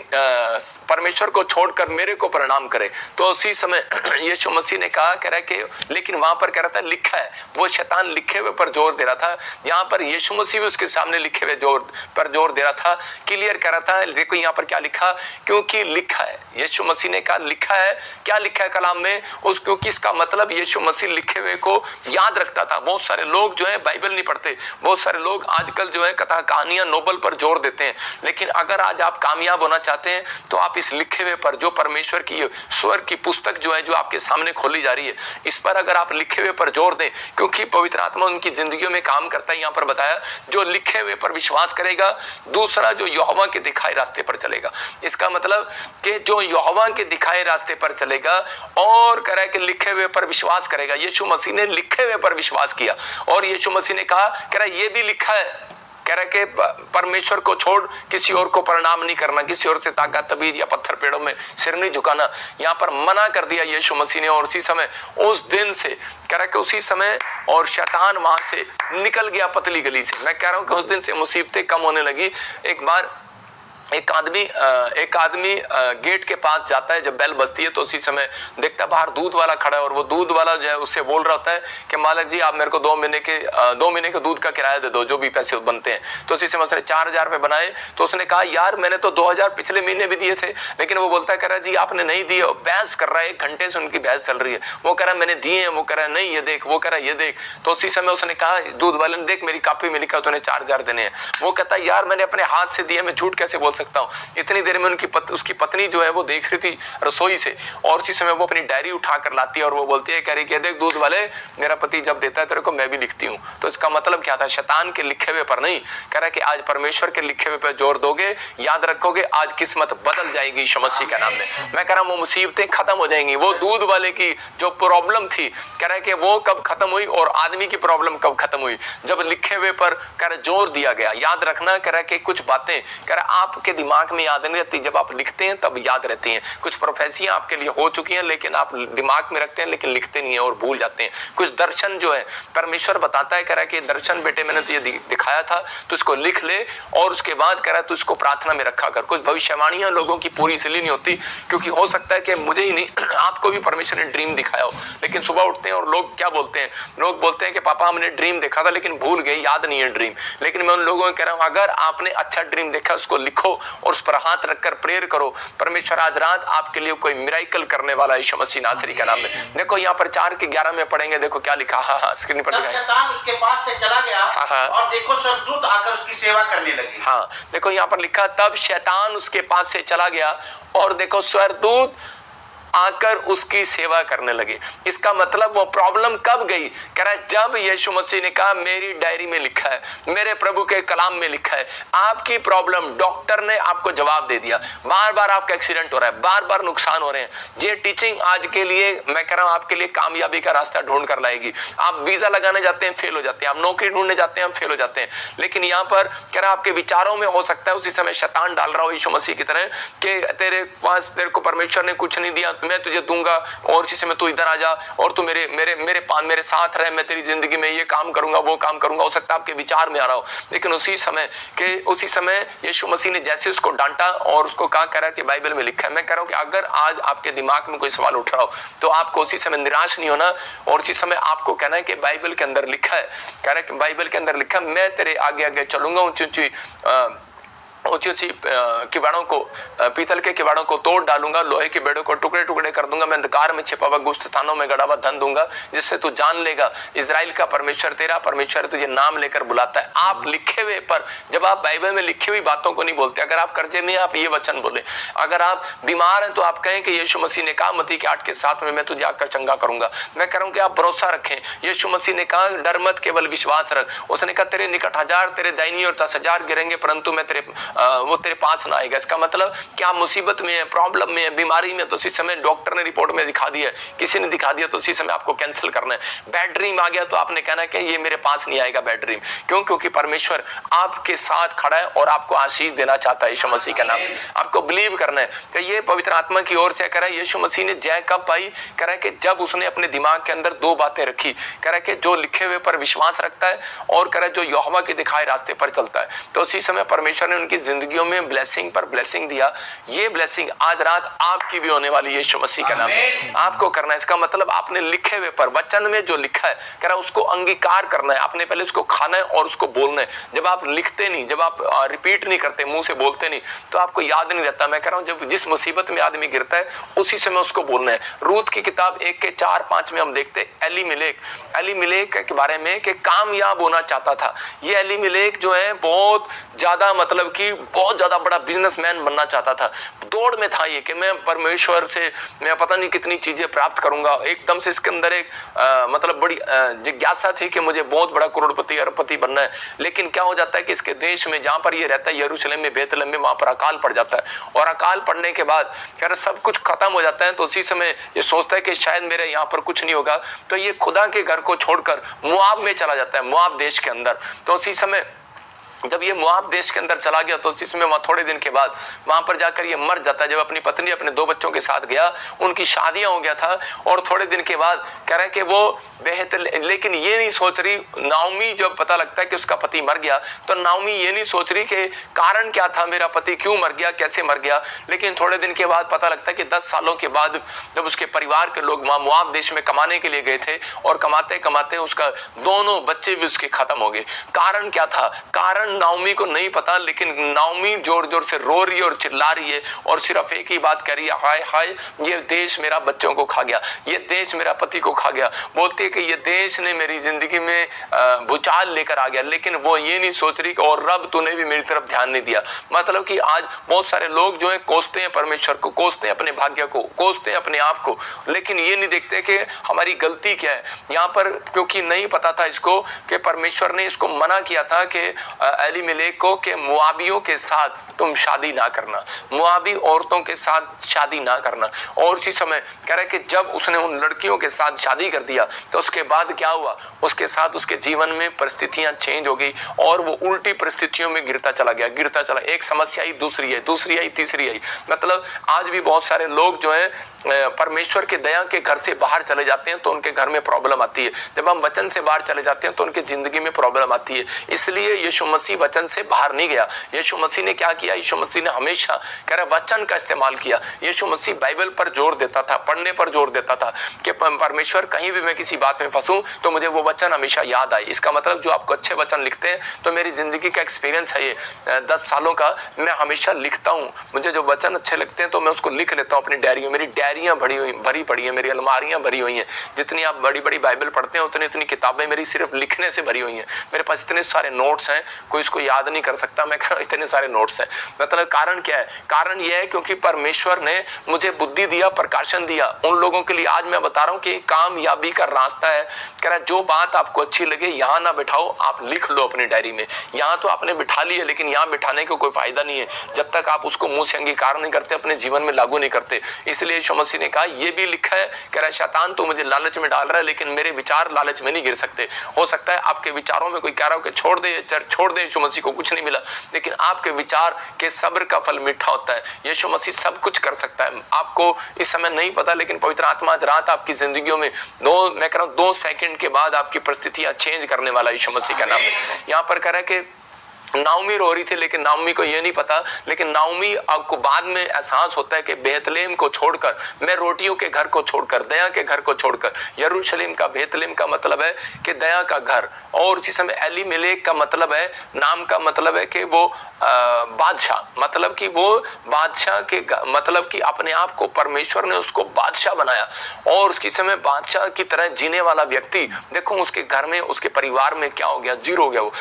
परमेश्वर को छोड़कर मेरे को प्रणाम करे, तो उसी समय यीशु मसीह ने कहा कह रहा कि, लेकिन वहां पर कह रहा था लिखा है, वो शैतान लिखे हुए पर जोर दे रहा था। यहाँ पर यीशु मसीह भी उसके सामने लिखे हुए जोर दे रहा था, क्लियर कर रहा था। देखो यहाँ पर क्या लिखा, क्योंकि लिखा है। यीशु मसीह ने कहा लिखा है, क्या लिखा है कलाम में उस, क्योंकि इसका मतलब यीशु मसीह लिखे हुए को याद रखता था। बहुत सारे लोग जो है बाइबल नहीं पढ़ते, बहुत सारे लोग आजकल जो है कथा कहानियां नोबल पर जोर देते हैं, लेकिन अगर आज आप कामयाब होना चाहते हैं तो आप इस लिखे हुए पर, जो परमेश्वर की स्वर की पुस्तक जो है जो आपके सामने खोली जा रही है, इस पर अगर आप लिखे हुए पर जोर दें, क्योंकि पवित्र आत्मा उनकी जिंदगियों में काम करता है। यहाँ पर बताया जो लिखे हुए पर विश्वास करेगा, दूसरा जो यहोवा के दिखाए रास्ते पर चलेगा। इसका मतलब कि जो यहोवा के दिखाए रास्ते पर चलेगा और कह रहा है कि लिखे हुए पर विश्वास करेगा। यीशु मसीह ने लिखे हुए पर विश्वास किया, और यीशु मसीह ने कहा कह रहा ये भी लिखा है, कह रहा कि परमेश्वर को छोड़ किसी और को प्रणाम नहीं करना, किसी और से ताकत तबीज या पत्थर पेड़ों में सिर नहीं झुकाना। यहाँ पर मना कर दिया यीशु मसीह ने, और उसी समय उस दिन से कह रहा कि उसी समय और शैतान वहां से निकल गया पतली गली से। मैं कह रहा हूँ कि उस दिन से मुसीबतें कम होने लगी। एक बार एक आदमी गेट के पास जाता है, जब बेल बजती है तो उसी समय देखता है बाहर दूध वाला खड़ा है, और वो दूध वाला जो है उससे बोल रहा होता है कि मालिक जी आप मेरे को 2 महीने के दूध का किराया दे दो, जो भी पैसे बनते हैं। तो उसी समय उसने 4,000 रुपये बनाए। तो उसने कहा यार मैंने तो 2,000 पिछले महीने भी दिए थे, लेकिन वो बोलता है कह रहा जी आपने नहीं दिए। बहस कर रहा है, 1 घंटे से उनकी बहस चल रही है। वो कह रहा मैंने दिए हैं, वो कह रहा नहीं ये देख, वो कह रहा ये देख। तो उसी समय उसने कहा दूध वाले ने, देख मेरी कॉपी में लिखा तूने 4,000 देने हैं। वो कहता यार मैंने अपने हाथ से दिए, मैं झूठ कैसे बोल सकता हूँ। इतनी देर में उसकी पत्नी जो है वो देख रही थी रसोई से, और उसी समय वो अपनी डायरी उठाकर लाती है और वो बोलती है कह रही कि देख दूध वाले मेरा पति जब देता है तेरे को मैं भी लिखती हूँ। तो इसका मतलब क्या था? शैतान के लिखे हुए पर नहीं, कह रहा है कि आज परमेश्वर के लिखे हुए पर जोर दोगे, याद रखोगे आज किस्मत बदल जाएगी यीशु मसीह के नाम में। मैं कह रहा हूँ वो मुसीबतें खत्म हो जाएंगी। वो दूध वाले की जो प्रॉब्लम थी, कह रहा है कि वो कब खत्म हुई, और आदमी की प्रॉब्लम कब खत्म हुई? जब लिखे हुए पर कह रहा जोर दिया गया। याद रखना, कह रहा है कि कुछ बातें कह रहा आपके दिमाग में याद नहीं रहती, जब आप लिखते हैं तब याद रहती हैं। कुछ प्रोफेसियां आपके लिए हो चुकी हैं, लेकिन आप दिमाग में रखते हैं लेकिन लिखते नहीं है और भूल जाते हैं। कुछ दर्शन जो है परमेश्वर बताता है, कह रहा है कि दर्शन बेटे मैंने तुझे दिखाया था, तो इसको लिख ले, और उसके बाद कह रहा है तू इसको प्रार्थना में रखा कर। कुछ भविष्यवाणियां लोगों की पूरी इसलिए नहीं होती क्योंकि हो सकता है कि मुझे ही नहीं आपको भी परमेश्वर ने ड्रीम दिखाया हो, लेकिन सुबह उठते हैं और लोग क्या बोलते हैं? लोग बोलते हैं कि पापा हमने ड्रीम देखा था लेकिन भूल गए, याद नहीं है ड्रीम। लेकिन मैं उन लोगों को कह रहा हूं अगर आपने अच्छा ड्रीम देखा उसको लिखो और उस पर हाथ रखकर प्रेयर करो। परमेश्वर आज रात आपके लिए कोई मिराइकल करने वाला है यीशु मसीह नासरी के नाम में। देखो यहाँ पर 4:11 में पढ़ेंगे, देखो क्या लिखा। हाँ स्क्रीन पर दिखाएं। शैतान उसके पास से चला गया। हाँ। और देखो स्वर्गदूत आकर उसकी सेवा करने लगे। हाँ देखो यहाँ पर लिखा तब शैतान उसके पास से चला गया और देखो स्वर्गदूत आकर उसकी सेवा करने लगे। इसका मतलब वो प्रॉब्लम कब गई? कह रहा है जब यीशु मसीह ने कहा मेरी डायरी में लिखा है, मेरे प्रभु के कलाम में लिखा है, आपकी प्रॉब्लम डॉक्टर ने आपको जवाब दे दिया। बार बार आपका एक्सीडेंट हो रहा है, बार बार नुकसान हो रहे हैं। ये टीचिंग आज के लिए मैं कह रहा हूं आपके लिए कामयाबी का रास्ता ढूंढ कर लाएगी। आप वीजा लगाने जाते हैं, फेल हो जाते हैं, आप नौकरी ढूंढने जाते हैं, फेल हो जाते हैं। लेकिन यहाँ पर कह रहा आपके विचारों में हो सकता है उसी समय शैतान डाल रहा हो यीशु मसीह की तरह कि तेरे पास, तेरे को परमेश्वर ने कुछ नहीं दिया, मैं तुझे दूंगा और इसी समय तू इधर आ जा और तू मेरे साथ रहे, मैं तेरी जिंदगी में ये काम करूंगा, वो काम करूंगा। हो सकता है आपके विचार में आ रहा हो। लेकिन उसी समय यीशु मसीह ने जैसे उसको डांटा और उसको कहा, कह रहा कि बाइबल में लिखा है। मैं कह रहा हूं कि अगर आज आपके दिमाग में कोई सवाल उठ रहा हो तो आपको उसी समय निराश नहीं होना और उसी समय आपको कहना है कि बाइबल के अंदर लिखा है, कह रहा है कि बाइबल के अंदर लिखा, मैं तेरे आगे आगे चलूंगा, ऊंची किवाड़ों को, पीतल के किवाड़ों को तोड़ डालूंगा, लोहे के बेड़ों को टुकड़े टुकड़े कर दूंगा, मैं अंधकार में छिपा हुआ गुप्त स्थानों में गड़ा हुआ धन दूंगा, जिससे तू जान लेगा इजराइल का परमेश्वर तेरा परमेश्वर तुझे नाम लेकर बुलाता है। आप लिखे हुए पर, जब आप बाइबल में लिखी हुई बातों को नहीं बोलते, अगर आप कर्जे में आप ये वचन बोले, अगर आप बीमार हैं तो आप कहें कि यीशु मसीह ने कहा मत्ती 8:7 में मैं तुझे आकर चंगा करूंगा। मैं कह रहा हूं कि आप भरोसा रखें। यीशु मसीह ने कहा डर मत, केवल विश्वास रख। उसने कहा तेरे निकट 1000 तेरे दाहिनी और 10,000 गिरेंगे परंतु मैं वो तेरे पास ना आएगा। इसका मतलब क्या मुसीबत में है, प्रॉब्लम में है, बीमारी में, तो उसी समय डॉक्टर ने रिपोर्ट में दिखा दिया, किसी ने दिखा दिया, तो उसी समय आपको कैंसिल करना है। बैड ड्रीम आ गया तो आपने कहना कि ये मेरे पास नहीं आएगा बैड ड्रीम। क्यों? क्योंकि परमेश्वर आपके साथ खड़ा है और आपको आशीष देना चाहता है यीशु मसीह का नाम। आपको बिलीव करना है। तो ये पवित्र आत्मा की ओर से कह रहा है यीशु मसीह ने जय कब पाई? कह रहा है कि जब उसने अपने दिमाग के अंदर 2 बातें रखी। कह रहा है कि जो लिखे हुए पर विश्वास रखता है और कह रहा है जो यहोवा के दिखाए रास्ते पर चलता है। तो उसी समय परमेश्वर ने उनकी जिंदगियों में ब्लेसिंग पर ब्लेसिंग दिया। ये ब्लेसिंग आज रात आपकी भी होने वाली है यीशु मसीह का नाम। आपको करना है। इसका मतलब आपने लिखे हुए पर, वचन में जो लिखा है, कह रहा है उसको अंगीकार करना है। आपने पहले उसको खाना है और उसको बोलना है। जब आप लिखते नहीं, जब आप रिपीट नहीं करते, मुंह से बोलते नहीं, तो आपको याद नहीं रहता। मैं कह रहा हूं जब जिस मुसीबत में आदमी गिरता है उसी समय उसको बोलना है। रूत की किताब 1:4-5 में हम देखते एलीमेलेक के बारे में कि कामयाब होना चाहता था। ये एलीमेलेक जो है बहुत ज्यादा, मतलब कि बहुत ज्यादा बड़ा बिजनेसमैन बनना चाहता था। दौड़ में था ये कि मैं परमेश्वर से मैं पता नहीं कितनी चीजें प्राप्त करूंगा। एकदम से इसके अंदर एक मतलब बड़ी जिज्ञासा थी कि मुझे बहुत बड़ा करोड़पति अरबपति बनना है। लेकिन क्या हो जाता है कि इसके देश में जहां पर ये रहता है, यरूशलेम में, बेथलेहम में, वहां पर अकाल पड़ जाता है। और अकाल पड़ने के बाद कह रहे सब कुछ खत्म हो जाता है। तो उसी समय ये सोचता है कि शायद मेरे यहाँ पर कुछ नहीं होगा। तो ये खुदा के घर को छोड़कर मोआब में चला जाता है, मोआब देश के अंदर। तो उसी समय जब ये मोआब देश के अंदर चला गया तो इसमें वहां थोड़े दिन के बाद वहां पर जाकर ये मर जाता है। जब अपनी पत्नी अपने 2 बच्चों के साथ गया, उनकी शादियां हो गया था और थोड़े दिन के बाद कह रहे हैं कि वो बेहतर, लेकिन ये नहीं सोच रही नाओमी, जब पता लगता है कि उसका पति मर गया तो नाओमी ये नहीं सोच रही कि कारण क्या था, मेरा पति क्यों मर गया, कैसे मर गया। लेकिन थोड़े दिन के बाद पता लगता है कि 10 सालों के बाद जब उसके परिवार के लोग वहां मोआब देश में कमाने के लिए गए थे और कमाते कमाते उसका 2 बच्चे भी उसके खत्म हो गए। कारण क्या था? कारण नाओमी को नहीं पता, लेकिन नाओमी जोर जोर से रो रही है और चिल्ला रही है और सिर्फ एक ही बात कह रही है, हाय हाय ये देश मेरा बच्चों को खा गया, ये देश मेरा पति को खा गया। बोलती है कि ये देश ने मेरी जिंदगी में भूचाल लेकर आ गया। लेकिन वो ये नहीं सोच रही कि और रब तूने भी मेरी तरफ ध्यान नहीं दिया। मतलब कि आज बहुत सारे लोग जो है कोसते हैं परमेश्वर को, कोसते हैं अपने भाग्य को, कोसते हैं अपने आप को, लेकिन ये नहीं देखते कि हमारी गलती क्या है यहाँ पर। क्योंकि नहीं पता था इसको कि परमेश्वर ने इसको मना किया था कि एलीमेलेक को कि मुआबियों के साथ तुम शादी ना करना, मुआबी औरतों के साथ शादी ना करना। और उसी समय कह रहे कि जब उसने उन लड़कियों के साथ शादी कर दिया तो उसके बाद क्या हुआ, उसके साथ उसके जीवन में परिस्थितियां चेंज हो गई और वो उल्टी परिस्थितियों में गिरता चला गया, गिरता चला। एक समस्या आई, दूसरी आई, दूसरी आई, तीसरी आई। मतलब आज भी बहुत सारे लोग जो है परमेश्वर के दया के घर से बाहर चले जाते हैं तो उनके घर में प्रॉब्लम आती है। जब हम वचन से बाहर चले जाते हैं तो उनकी जिंदगी में प्रॉब्लम आती है। इसलिए यीशु मसीह वचन से बाहर नहीं गया। यीशु मसीह ने क्या किया? यीशु मसीह ने हमेशा कह रहा वचन का इस्तेमाल किया। यीशु मसीह बाइबल पर जोर देता था, पढ़ने पर जोर देता था कि परमेश्वर कहीं भी मैं किसी बात में फंसूं तो मुझे वो वचन हमेशा याद आए। इसका मतलब जो आपको अच्छे वचन लिखते हैं, तो मेरी जिंदगी का एक्सपीरियंस है ये 10 सालों का, मैं हमेशा लिखता हूँ। मुझे जो वचन अच्छे लगते हैं तो मैं उसको लिख लेता हूँ अपनी डायरी में। मेरी डायरियां भरी पड़ी है, मेरी अलमारियां भरी हुई हैं। जितनी आप बड़ी बड़ी बाइबल पढ़ते हैं उतनी किताबें मेरी सिर्फ लिखने से भरी हुई हैं। मेरे पास इतने सारे नोट्स हैं, कोई इसको याद नहीं कर सकता। मैं कह रहा हूं इतने सारे नोट्स हैं। मतलब कारण क्या है? कारण यह है क्योंकि परमेश्वर ने मुझे बुद्धि दिया, प्रकाशन दिया उन लोगों के लिए। आज मैं बता रहा हूं कि कामयाबी का रास्ता है। कह रहा जो बात आपको अच्छी लगे यहां ना बिठाओ, आप लिख लो अपनी डायरी में। यहां तो आपने बिठा ली है, लेकिन यहां बिठाने का कोई फायदा नहीं है जब तक आप उसको मुंह से अंगीकार नहीं करते, अपने जीवन में लागू नहीं करते। इसलिए यीशु मसीह ने कहा ये भी लिखा है, कह रहा शैतान तो मुझे लालच में डाल रहा है, लेकिन मेरे विचार लालच में नहीं गिर सकते। हो सकता है आपके विचारों में कोई कह रहा हो कि छोड़ दे चर्च, छोड़ दे, यीशु मसीह को कुछ नहीं मिला, लेकिन आपके विचार के सब्र का फल मीठा होता है। यीशु मसीह सब कुछ कर सकता है। आपको इस समय नहीं पता, लेकिन पवित्र आत्मा आज रात आपकी जिंदगियों में मैं कह रहा हूं 2 सेकंड के बाद आपकी परिस्थितियां चेंज करने वाला यीशु मसीह का नाम है। यहाँ पर कह रहा है कि नाओमी रो रही थी, लेकिन नाओमी को ये नहीं पता, लेकिन नाओमी आपको बाद में एहसास होता है कि बेतलेहम को छोड़कर, मैं रोटियों के घर को छोड़कर, दया के घर को छोड़कर, यरूशलेम का, बेतलेहम का मतलब है कि दया का घर, और उसी समय एलीमेलेक का मतलब है, नाम का मतलब है कि वो बादशाह, मतलब कि वो बादशाह के मतलब कि अपने आप को परमेश्वर ने उसको बादशाह बनाया, और उसकी समय बादशाह की तरह जीने वाला व्यक्ति, देखो उसके घर में, उसके परिवार में क्या हो गया, जीरो हो गया वो।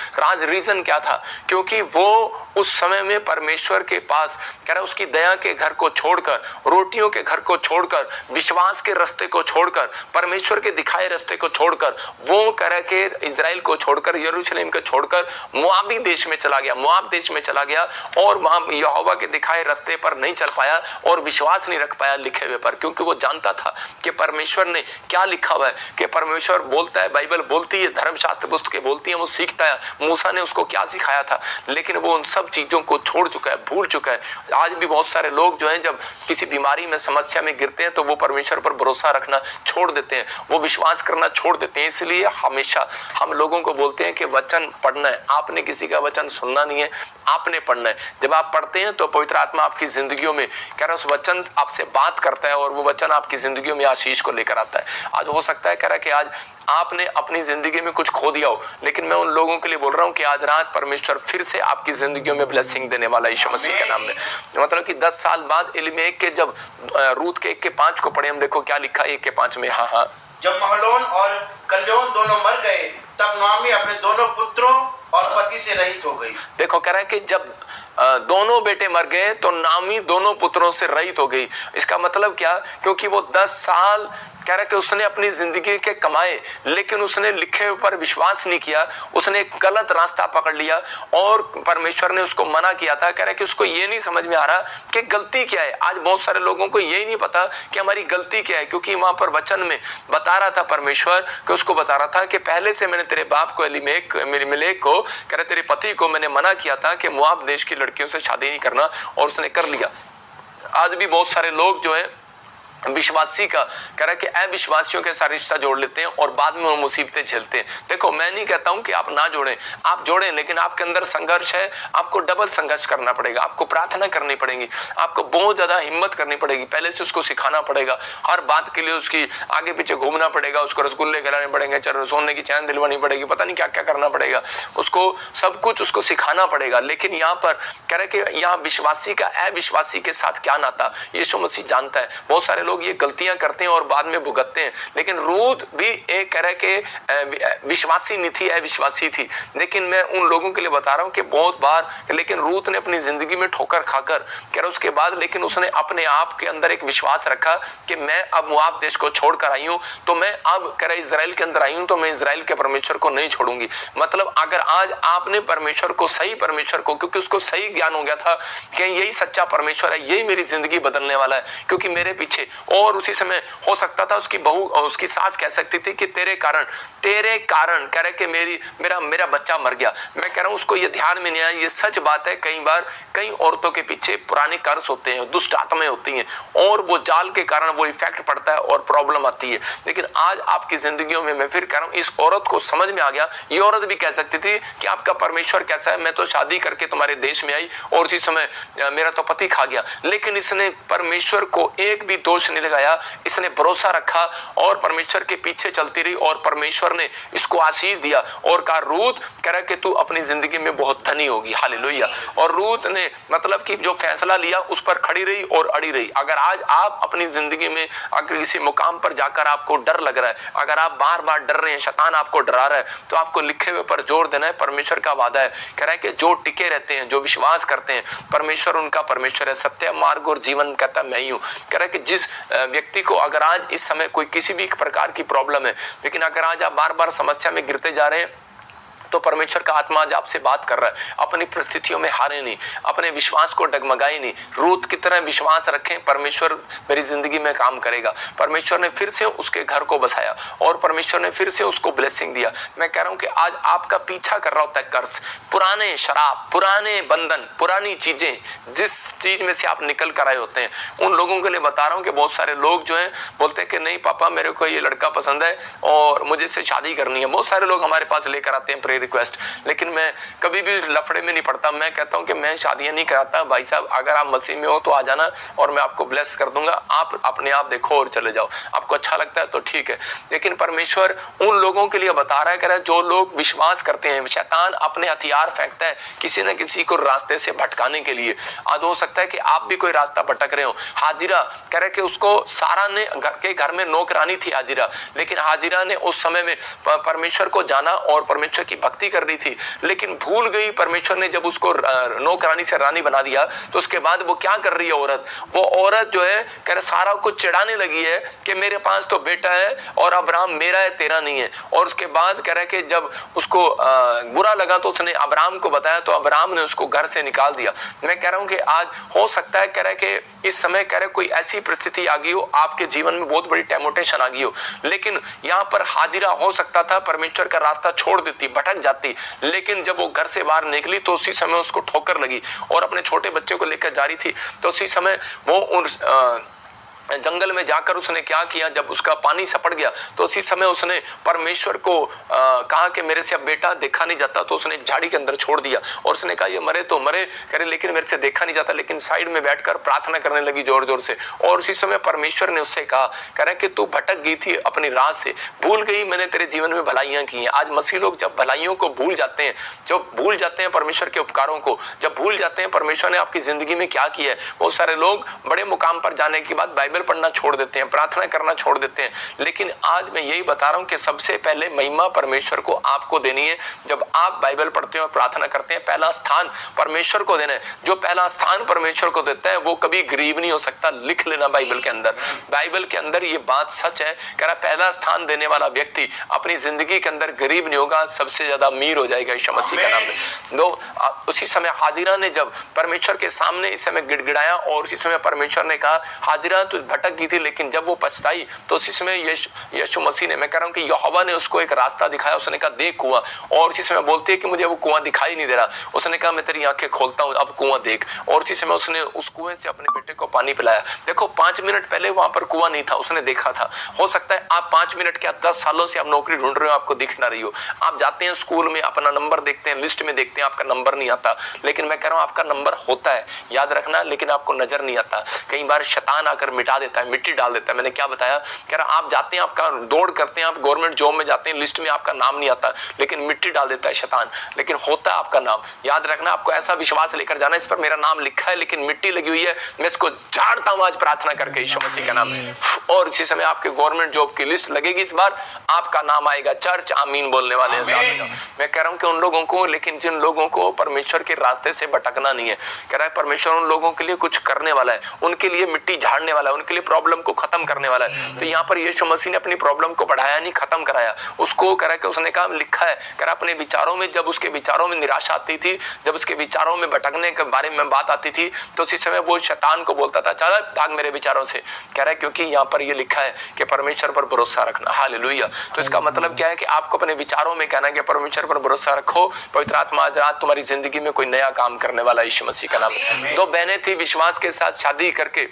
रीजन क्या था? क्योंकि वो उस समय में परमेश्वर के पास, कह रहा उसकी दया के घर को छोड़कर, रोटियों के घर को छोड़कर, विश्वास के रास्ते को छोड़कर, परमेश्वर के दिखाए रास्ते को छोड़कर, वो कह रहा कि इजराइल को छोड़कर, यरूशलेम को छोड़कर मोआबी देश में चला गया, मोआब देश में चला गया, और वहां यहोवा के दिखाए रास्ते पर नहीं चल पाया और विश्वास नहीं रख पाया लिखे हुए पर, क्योंकि वो जानता था कि परमेश्वर ने क्या लिखा हुआ है, कि परमेश्वर बोलता है, बाइबल बोलती है, धर्मशास्त्र पुस्तकें बोलती है, वो सीखता है। मूसा ने उसको क्या सिखाया था, लेकिन वो उन सब चीजों को छोड़ चुका है, भूल चुका है। आज भी बहुत सारे लोग जो हैं, जब किसी बीमारी में, समस्या में गिरते हैं, तो वो परमेश्वर पर भरोसा रखना छोड़ देते हैं, वो विश्वास करना छोड़ देते हैं। इसलिए हमेशा हम लोगों को बोलते हैं कि वचन पढ़ना है। आपने किसी का वचन सुनना नहीं है, आपने पढ़ना है। जब आप पढ़ते हैं तो पवित्र आत्मा आपकी जिंदगियों में, कह रहा उस वचन आपसे बात करता है, और वो वचन आपकी जिंदगियों में आशीष को लेकर आता है। आज हो सकता है, कह रहा है कि आज आपने अपनी जिंदगी में कुछ खो दिया हो, लेकिन मैं उन लोगों के लिए बोल रहा हूं कि आज रात परमेश्वर फिर से आपकी जिंदगियों में ब्लेसिंग देने वाला यीशु मसीह के नाम में। मतलब कि 10 साल बाद एलीमेलेक के जब रूत के 1:5 को पढ़े हम, देखो क्या लिखा है 1:5 में। हाँ, जब महलोन और कल्याण दोनों मर गए, तब नाओमी अपने दोनों पुत्रों और पति से रहित हो गई। देखो कह रहा है कि जब दोनों बेटे मर गए तो नाओमी दोनों पुत्रों से रहित हो गई। इसका मतलब क्या? क्योंकि वो 10 साल कह रहा कि उसने अपनी जिंदगी के कमाए, लेकिन उसने लिखे पर विश्वास नहीं किया, उसने एक गलत रास्ता पकड़ लिया, और परमेश्वर ने उसको मना किया था। कह रहा कि उसको ये नहीं समझ में आ रहा कि गलती क्या है। आज बहुत सारे लोगों को यही नहीं पता कि हमारी गलती क्या है, क्योंकि वहां पर वचन में बता रहा था परमेश्वर, कि उसको बता रहा था कि पहले से मैंने तेरे बाप को, एलीमेलेक को, कह रहा तेरे पति को मैंने मना किया था कि मोआब देश की लड़कियों से शादी नहीं करना, और उसने कर लिया। आज भी बहुत सारे लोग जो है विश्वासी का कह रहा कि अविश्वासियों के साथ रिश्ता जोड़ लेते हैं, और बाद में वो मुसीबतें झेलते हैं। देखो मैं नहीं कहता हूं कि आप ना जोड़ें, आप जोड़ें, लेकिन आपके अंदर संघर्ष है, आपको डबल संघर्ष करना पड़ेगा, आपको प्रार्थना करनी पड़ेगी, आपको बहुत ज्यादा हिम्मत करनी पड़ेगी, पहले से उसको सिखाना पड़ेगा, हर बात के लिए उसकी आगे पीछे घूमना पड़ेगा, उसको रसगुल्ले खिलाने पड़ेंगे, सोने की चैन दिलवानी पड़ेगी, पता नहीं क्या क्या करना पड़ेगा, उसको सब कुछ उसको सिखाना पड़ेगा। लेकिन यहाँ पर कह रहे कि यहाँ विश्वासी का अविश्वासी के साथ क्या नाता, यीशु मसीह जानता है। बहुत सारे लोग ये गलतियां करते हैं और बाद में भुगतते हैं, लेकिन रूत भी एक कह रहे कि विश्वासी नहीं थी, अविश्वासी थी। लेकिन मैं उन लोगों के लिए बता रहा हूं कि बहुत बार, लेकिन रूत ने अपनी जिंदगी में ठोकर खाकर कह रहा उसके बाद, लेकिन उसने अपने आप के अंदर एक विश्वास रखा कि मैं अब मोआब देश को छोड़कर आई हूं, तो मैं अब कह रहा इजराइल के अंदर आई हूं, तो मैं इजराइल के परमेश्वर को नहीं छोड़ूंगी। मतलब अगर आज आपने परमेश्वर को, सही परमेश्वर को, क्योंकि उसको सही ज्ञान हो गया था कि यही सच्चा परमेश्वर है, यही मेरी जिंदगी बदलने वाला है, क्योंकि मेरे पीछे, और उसी समय हो सकता था उसकी बहू और उसकी सास कह सकती थी कि तेरे कारण कह रहे कि मेरा बच्चा मर गया। मैं कह रहा हूं उसको ये ध्यान में नहीं आया। ये सच बात है, कई बार कई औरतों के पीछे पुराने कर्ज होते हैं, दुष्ट आत्माएं होती हैं, और वो जाल के कारण वो इफेक्ट पड़ता है और प्रॉब्लम आती है। लेकिन आज आपकी जिंदगियों में, मैं फिर कह रहा हूं, इस औरत को समझ में आ गया। ये औरत भी कह सकती थी कि आपका परमेश्वर कैसा है, मैं तो शादी करके तुम्हारे देश में आई और उसी समय मेरा तो पति खा गया, लेकिन इसने परमेश्वर को एक भी दोष नहीं लगाया, इसने भरोसा रखा और परमेश्वर के पीछे चलती रही और परमेश्वर ने इसको आशीष दिया और कहा रूथ कह रहा कि तू अपनी जिंदगी में बहुत धनी होगी। हालेलुया। और रूथ ने मतलब कि जो फैसला लिया उस पर खड़ी रही और अड़ी रही। अगर आज आप अपनी जिंदगी में अगर किसी मुकाम पर जाकर आपको डर लग रहा है, अगर आप बार बार डर रहे हैं, शैतान आपको डरा रहा है, तो आपको लिखे हुए पर जोर देना है। परमेश्वर का वादा है, कह रहा है कि जो टिके रहते हैं, जो विश्वास करते हैं, परमेश्वर उनका परमेश्वर है, सत्य मार्ग और जीवन कहता मैं ही हूं। कह रहा है कि जिस व्यक्ति को अगर आज इस समय कोई किसी भी प्रकार की प्रॉब्लम है, लेकिन अगर आज आप बार बार समस्या में गिरते जा रहे हैं, तो परमेश्वर का आत्मा आज आपसे बात कर रहा है, अपनी परिस्थितियों में हारे नहीं, अपने विश्वास को डगमगाए नहीं, रूथ की तरह विश्वास रखें, परमेश्वर मेरी जिंदगी में काम करेगा। परमेश्वर ने फिर से उसके घर को बसाया और परमेश्वर ने फिर से उसको ब्लेसिंग दिया। मैं कह रहा हूं कि आज आपका पीछा कर रहा होता है कर्ज, पुराने शराब, पुराने बंधन, पुरानी चीजें, जिस चीज में से आप निकल कर आए होते हैं, उन लोगों के लिए बता रहा हूं कि बहुत सारे लोग जो है बोलते हैं कि नहीं पापा मेरे को ये लड़का पसंद है और मुझे इससे शादी करनी है। बहुत सारे लोग हमारे पास लेकर आते हैं रिक्वेस्ट, लेकिन मैं कभी भी लफड़े में नहीं पड़ता। मैं कहता हूं कि मैं शादियां नहीं कराता। भाई साहब अगर आप मसीह में हो तो आ जाना और मैं आपको ब्लेस कर दूंगा, आप अपने आप देखो और चले जाओ, आपको अच्छा लगता है तो ठीक है। लेकिन परमेश्वर उन लोगों के लिए बता रहा है, कह रहा है जो लोग विश्वास करते हैं, शैतान अपने हथियार फेंकता है किसी न किसी को रास्ते से भटकाने के लिए। आज हो सकता है कि आप भी कोई रास्ता भटक रहे हो। हाजिरा कह रहे कि उसको सारा ने घर में नौकरानी थी हाजिरा, लेकिन हाजिरा ने उस समय में परमेश्वर को जाना और परमेश्वर की भक्ति कर रही थी, लेकिन भूल गई। परमेश्वर ने जब उसको नौकरानी से रानी बना दिया तो उसके बाद वो क्या कर रही है औरत, वो औरत जो है कह रहे सारा को चिढ़ाने लगी है कि मेरे पास तो बेटा है और अब्राहम मेरा है तेरा नहीं है। और उसके बाद कह रहे कि जब उसको बुरा लगा तो उसने अब्राहम को बताया तो अब्राहम ने उसको घर से निकाल दिया। मैं कह रहा हूं कि आज हो सकता है कह रहे कि इस समय कह रहे कोई ऐसी परिस्थिति आ गई हो, आपके जीवन में बहुत बड़ी टेम्पटेशन आ गई हो, लेकिन यहाँ पर हाजिरा हो सकता था परमेश्वर का रास्ता छोड़ देती, भटक जाती, लेकिन जब वो घर से बाहर निकली तो उसी समय उसको ठोकर लगी और अपने छोटे बच्चे को लेकर जा रही थी। तो उसी समय वो उन जंगल में जाकर उसने क्या किया, जब उसका पानी सपट गया तो उसी समय उसने परमेश्वर को कहा कि मेरे से अब बेटा देखा नहीं जाता, तो उसने झाड़ी के अंदर छोड़ दिया और उसने कहा ये मरे तो मरे करे, लेकिन मेरे से देखा नहीं जाता। लेकिन साइड में बैठकर प्रार्थना करने लगी जोर जोर से। और उसी समय परमेश्वर ने उससे कहा, कह रहे कि तू भटक गई थी अपनी राह से, भूल गई मैंने तेरे जीवन में भलाइयां की हैं। आज मसीह लोग जब भलाइयों को भूल जाते हैं, जब भूल जाते हैं परमेश्वर के उपकारों को, जब भूल जाते हैं परमेश्वर ने आपकी जिंदगी में क्या किया है, बहुत सारे लोग बड़े मुकाम पर जाने के बाद बाइबल पढ़ना छोड़ देते हैं, प्रार्थना करना छोड़ देते हैं। लेकिन आज मैं यही बता रहा हूं कि सबसे पहले महिमा परमेश्वर को आपको देनी है। जब आप बाइबल पढ़ते हैं और प्रार्थना करते हैं, पहला स्थान परमेश्वर को देना है। जो पहला स्थान परमेश्वर को देता है वो कभी गरीब नहीं हो सकता। लिख लेना बाइबल के अंदर, बाइबल के अंदर ये बात सच है। कह रहा पहला स्थान देने वाला व्यक्ति अपनी जिंदगी के अंदर गरीब नहीं होगा, सबसे ज्यादा अमीर हो जाएगा यीशु मसीह का नाम में। दो उसी समय हाजिरा ने जब परमेश्वर के सामने इस समय गिड़गिड़ाया और उसी समय परमेश्वर ने कहा हाजिरा तू भटक गई थी, लेकिन जब वो पछताई तो उसी समय यीशु मसीह ने, मैं कह रहा हूं कि यहोवा ने उसको एक रास्ता दिखाया। उसने कहा देख कुआं, और उसी समय बोलती है कि मुझे वो कुआं दिखाई नहीं दे रहा। उसने कहा मैं तेरी आंखें खोलता हूं, अब कुआं देख। और उसी समय उसने उस कुएं से अपने बेटे को पानी पिलाया। देखो 5 मिनट पहले वहां पर कुआं नहीं था, उसने देखा था। हो सकता है आप 5 मिनट क्या 10 सालों से आप नौकरी ढूंढ रहे हो, आपको दिख ना रही हो। आप जाते हैं स्कूल में, अपना नंबर देखते हैं, लिस्ट में देखते हैं, आपका नंबर नहीं आता। लेकिन मैं कह रहा हूं आपका नंबर होता है, याद रखना, लेकिन आपको नजर नहीं आता। कई बार शैतान आकर मिटा देता है, मिट्टी डाल देता है। मैंने क्या बताया, कह रहा आप जाते हैं, आपका दौड़ करते हैं, आप गवर्नमेंट जॉब में जाते हैं, लिस्ट में आपका नाम नहीं आता, लेकिन मिट्टी डाल देता है शैतान, लेकिन होता है आपका नाम। याद रखना, आपको ऐसा विश्वास लेकर जाना, इस पर मेरा नाम लिखा है लेकिन मिट्टी लगी हुई है, मैं इसको झाड़ता हूं आज प्रार्थना करके यीशु मसीह का नाम में। और इसी समय आपके गवर्नमेंट जॉब की लिस्ट लगेगी, इस बार आपका नाम आएगा। चर्च आमीन बोलने वाले हैं। मैं कह रहा हूं कि उन लोगों को, लेकिन जिन लोगों को परमेश्वर के रास्ते से भटकना नहीं है, कह रहा है परमेश्वर उन लोगों के लिए कुछ करने वाला है, उनके लिए मिट्टी झाड़ने वाला है, उनके लिए प्रॉब्लम को खत्म करने वाला है। तो यहाँ पर यीशु मसीह ने अपनी प्रॉब्लम को बढ़ाया नहीं, खत्म कराया। उसको कह रहा कि उसने कहा लिखा है, कह रहा अपने विचारों में, जब उसके विचारों में निराशा आती थी, जब उसके विचारों में भटकने के बारे में बात आती थी, तो उसी समय वो शैतान को बोलता था चल भाग मेरे विचारों से। कह रहा है क्योंकि यहाँ पर ये लिखा है कि परमेश्वर पर भरोसा रखना। हालेलुया। तो इसका मतलब क्या है कि आपको अपने विचारों में कहना है कि परमेश्वर पर भरोसा रखो। पवित्र आत्मा आज रात तुम्हारी जिंदगी में कोई नया काम करने वाला यीशु मसीह का नाम। 2 बहनें थी, विश्वास के साथ शादी करके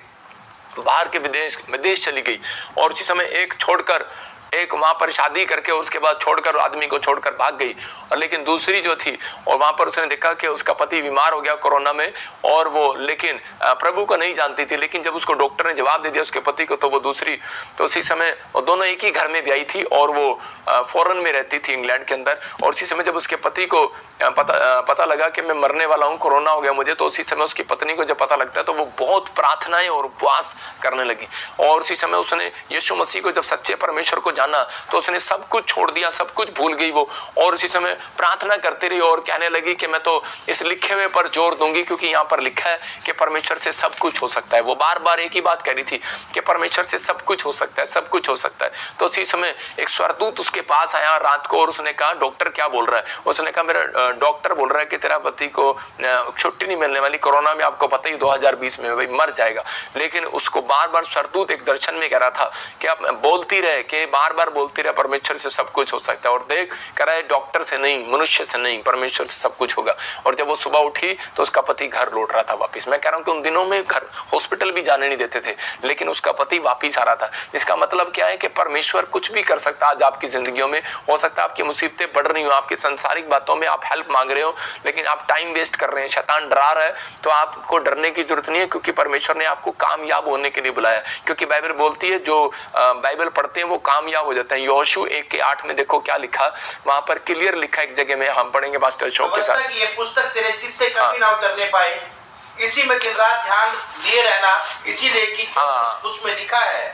बाहर के विदेश चली गई और उसी समय एक छोड़कर एक वहां पर शादी करके उसके बाद छोड़कर आदमी को छोड़कर भाग गई, और लेकिन दूसरी जो थी और वहां पर उसने देखा कि उसका पति बीमार हो गया कोरोना में, और वो लेकिन प्रभु को नहीं जानती थी। लेकिन जब उसको डॉक्टर ने जवाब दे दिया उसके पति को, तो वो दूसरी, तो उसी समय वो दोनों एक ही घर में ब्याई थी और वो फॉरेन में रहती थी इंग्लैंड के अंदर। और उसी समय जब उसके पति को पता लगा कि मैं मरने वाला हूँ, कोरोना हो गया मुझे, तो उसी समय उसकी पत्नी को जब पता लगता है तो वो बहुत प्रार्थनाएं और उपवास करने लगी। और उसी समय उसने यीशु मसीह को जब सच्चे परमेश्वर को जाना तो उसने सब कुछ छोड़ दिया, सब कुछ भूल गई वो, और उसी समय प्रार्थना करती रही और कहने लगी कि मैं तो इस लिखे हुए पर जोर दूंगी, क्योंकि यहाँ पर लिखा है कि परमेश्वर से सब कुछ हो सकता है। वो बार बार एक ही बात कह रही थी कि परमेश्वर से सब कुछ हो सकता है, सब कुछ हो सकता है। तो उसी समय एक स्वर्गदूत उसके पास आया रात को और उसने कहा, डॉक्टर क्या बोल रहा है? उसने कहा, मेरा डॉक्टर बोल रहा है कि तेरा पति को छुट्टी नहीं मिलने वाली, कोरोना में आपको पता ही 2020 में भाई मर जाएगा। लेकिन उसको बार बार स्वर्गदूत एक दर्शन में कह रहा था कि आप बोलती रहे, कि बार बार बोलती रहे परमेश्वर से सब कुछ हो सकता है। और देख कह रहा है डॉक्टर से नहीं, मनुष्य से नहीं, परमेश्वर से सब कुछ होगा। और जब वो सुबह उठी तो उसका पति घर लौट रहा था वापिस। मैं कह रहा हूँ कि उन दिनों में घर हॉस्पिटल भी जाने नहीं देते थे, लेकिन उसका पति वापिस आ रहा था। इसका मतलब क्या है कि परमेश्वर कुछ भी कर सकता है आज आपकी जिंदगियों में। हो सकता है आपकी मुसीबतें बढ़ रही हो, आपकी संसारिक बातों में आप हेल्प मांग रहे हो, लेकिन आप टाइम वेस्ट कर रहे हैं, शैतान डरा रहा है। तो आपको डरने की जरूरत नहीं है, क्योंकि परमेश्वर ने आपको कामयाब होने के लिए बुलाया। क्योंकि बाइबल बोलती है जो बाइबल पढ़ते हैं वो कामयाब हो जाते हैं। यहोशू 1:8 में देखो क्या लिखा, वहां पर क्लियर लिखा एक जगह में, हम पढ़ेंगे मास्टर शौक के साथ। ये पुस्तक तेरे जिससे कभी ना उतरने पाए, इसी में दिन रात ध्यान दिए रहना, इसीलिए कि उसमें लिखा है।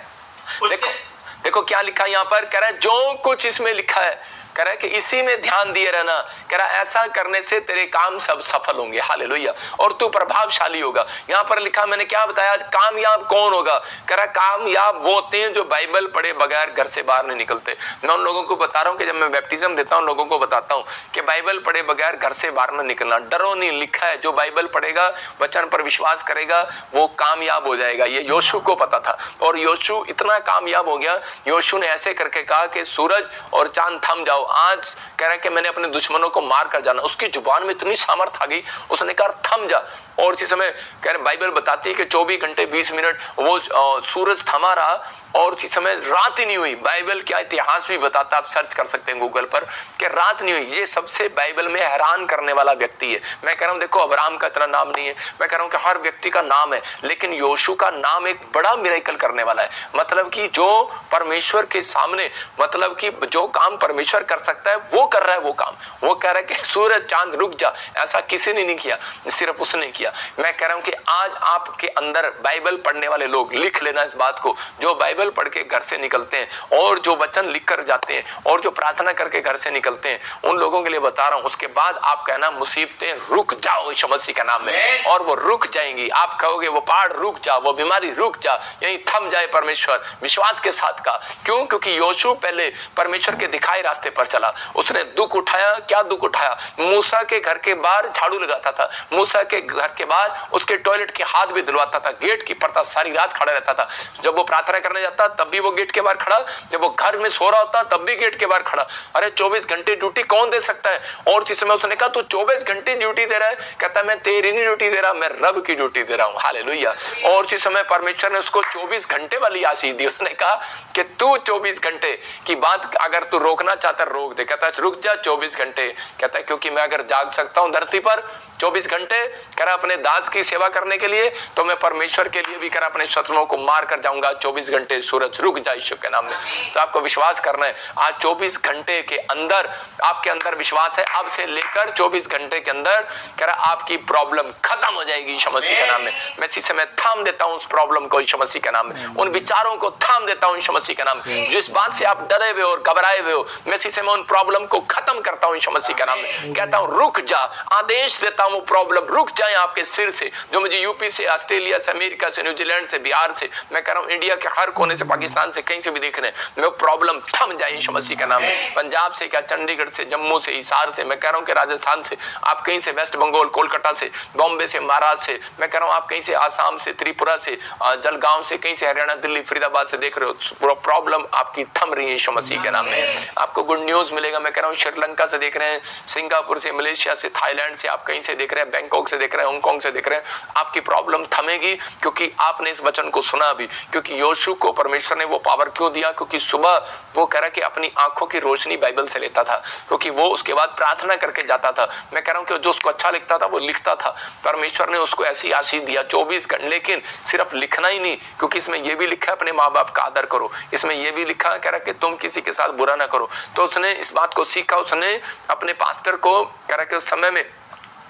देखो क्या लिखा यहाँ पर, कह रहा है जो कुछ इसमें लिखा है, कह रहा है कि इसी में ध्यान दिए रहना। कह रहा है ऐसा करने से तेरे काम सब सफल होंगे, हालेलुया, और तू प्रभावशाली होगा। यहाँ पर लिखा, मैंने क्या बताया, कामयाब कौन होगा? कह रहा है कामयाब वो होते हैं जो बाइबल पढ़े बगैर घर से बाहर नहीं निकलते। मैं उन लोगों को बता रहा हूँ कि जब मैं बैप्टिज्म देता हूँ लोगों को बताता हूँ कि बाइबल पढ़े बगैर घर से बाहर न निकलना। डरो नहीं, लिखा है जो बाइबल पढ़ेगा, वचन पर विश्वास करेगा, वो कामयाब हो जाएगा। ये यहोशू को पता था, और यहोशू इतना कामयाब हो गया, यहोशू ने ऐसे करके कहा कि सूरज और चांद थम जाओ, आज कह रहा है कि मैंने अपने दुश्मनों को मार कर जाना। उसकी जुबान में इतनी सामर्थ आ गई, उसने कहा थम जा। और इसी समय कह रहे बाइबल बताती है कि 24 घंटे 20 मिनट वो सूरज थमा रहा, और उसी समय रात ही नहीं हुई। बाइबल क्या इतिहास भी बताता, आप सर्च कर सकते हैं गूगल पर, कि रात नहीं हुई। ये सबसे बाइबल में हैरान करने वाला व्यक्ति है। मैं कह रहा हूं देखो अब्राहम का इतना नाम नहीं है, मैं कह रहा हूं कि हर व्यक्ति का नाम है, लेकिन यहोशू का नाम एक बड़ा मिरेकल करने वाला है। मतलब कि जो परमेश्वर के सामने, मतलब कि जो काम परमेश्वर कर सकता है वो कर रहा है वो काम। वो कह रहा है कि सूरज चांद रुक जा, ऐसा किसी ने नहीं किया, सिर्फ उसने किया। मैं कह रहा हूं कि आज आपके अंदर बाइबल पढ़ने वाले लोग, लिख लेना इस बात को, जो बाइबल पढ़ के घर से निकलते हैं और जो वचन लिख कर जाते हैं और जो प्रार्थना करके घर से निकलते हैं, उन लोगों के लिए बता रहा हूं। उसके बाद आप कहना मुसीबतें रुक जाओ यीशु मसीह के नाम में, और वो रुक जाएंगी। आप कहोगे वो पहाड़ रुक जा, वो बीमारी रुक जा, यहीं थम जाए परमेश्वर, विश्वास के साथ का। क्यों? क्योंकि यहोशू पहले परमेश्वर के दिखाए रास्ते पर चला। उसने दुख उठाया। क्या दुख उठाया? मूसा के घर के बाहर झाड़ू लगाता था, मूसा के घर के बाहर उसके टॉयलेट के हाथ भी धुलवाता था, गेट की परता सारी रात खड़ा रहता था। जब वो प्रार्थना करने जाता तब भी वो गेट के बाहर खड़ा, जब वो घर में सो रहा होता तब भी गेट के बाहर खड़ा। अरे 24 घंटे ड्यूटी कौन दे सकता है? और जिस समय उसने कहा तू 24 घंटे ड्यूटी दे रहा है, कहता मैं तेरी नहीं ड्यूटी दे रहा, मैं रब की ड्यूटी दे रहा हूं, हालेलुया। और जिस समय परमेश्वर ने उसको 24 घंटे वाली आशीष दी, उसने कहा कि तू 24 घंटे की बात अगर तू रोकना चाहता रोक दे। कहता रुक जा 24 घंटे, कहता क्योंकि मैं अगर जाग सकता हूं धरती पर 24 घंटे, कह रहा अपने दास की सेवा करने के लिए, तो मैं परमेश्वर के लिए भी कह रहा अपने शत्रुओं को मार कर जाऊंगा। 24 घंटे सूरज रुक जाए यीशु के नाम में। तो आपको विश्वास करना है, आज 24 घंटे के अंदर आपके अंदर विश्वास है, अब से लेकर 24 घंटे के अंदर कह रहा आपकी प्रॉब्लम खत्म हो जाएगी यीशु मसीह के नाम में। मैं इसी समय थाम देता हूं उस प्रॉब्लम को यीशु मसीह के नाम में, उन विचारों को थाम देता हूं यीशु मसीह के नाम में। जिस बात से आप डरे हुए और घबराए हुए हो, मैं इसी समय उन प्रॉब्लम को खत्म करता हूं यीशु मसीह के नाम में। कहता हूं रुक जा, आदेश देता हूं प्रॉब्लम रुक जाए आपके सिर से। जो मुझे यूपी से, ऑस्ट्रेलिया से, अमेरिका से, न्यूजीलैंड से, बिहार से, मैं कह रहा हूं इंडिया के हर कोने से, पाकिस्तान से, कहीं से भी देख रहे हैं, मैं प्रॉब्लम थम जाए यीशु मसीह का नाम है। पंजाब से क्या, चंडीगढ़ से, जम्मू से, हिसार से, मैं कह रहा हूं कि राजस्थान से, आप कहीं से, वेस्ट बंगाल, कोलकाता से, बॉम्बे से, महाराष्ट्र से, मैं कह रहा हूं आप कहीं से, आसाम से, त्रिपुरा से, जलगांव से, कहीं से, हरियाणा, दिल्ली, फरीदाबाद से देख रहे हो, प्रॉब्लम आपकी थम रही है यीशु मसीह के नाम में। आपको गुड न्यूज मिलेगा। मैं कह रहा हूँ श्रीलंका से देख रहे हैं, सिंगापुर से, मलेशिया से, थाईलैंड से, आप कहीं से देख रहे हैं, बैंकॉक से देख रहे हैं, हांगकांग से देख रहे हैं, आपकी प्रॉब्लम थमेगी क्योंकि आपने इस वचन को सुना भी। क्योंकि योशू को परमेश्वर ने वो पावर क्यों दिया? क्योंकि सुबह वो कह रहा कि अपनी आंखों की रोशनी बाइबल से लेता था, क्योंकि वो उसके बाद प्रार्थना करके जाता था। मैं कह रहा हूँ कि जो उसको अच्छा लिखता था वो लिखता था। परमेश्वर ने उसको ऐसी आशीष दिया 24 घंटे। लेकिन सिर्फ लिखना ही नहीं, क्योंकि इसमें यह भी लिखा है अपने माँ बाप का आदर करो, इसमें यह भी लिखा है कह रहा कि तुम किसी के साथ बुरा ना करो। तो उसने इस बात को सीखा। उसने अपने पास्टर को कह रहा कि उस समय में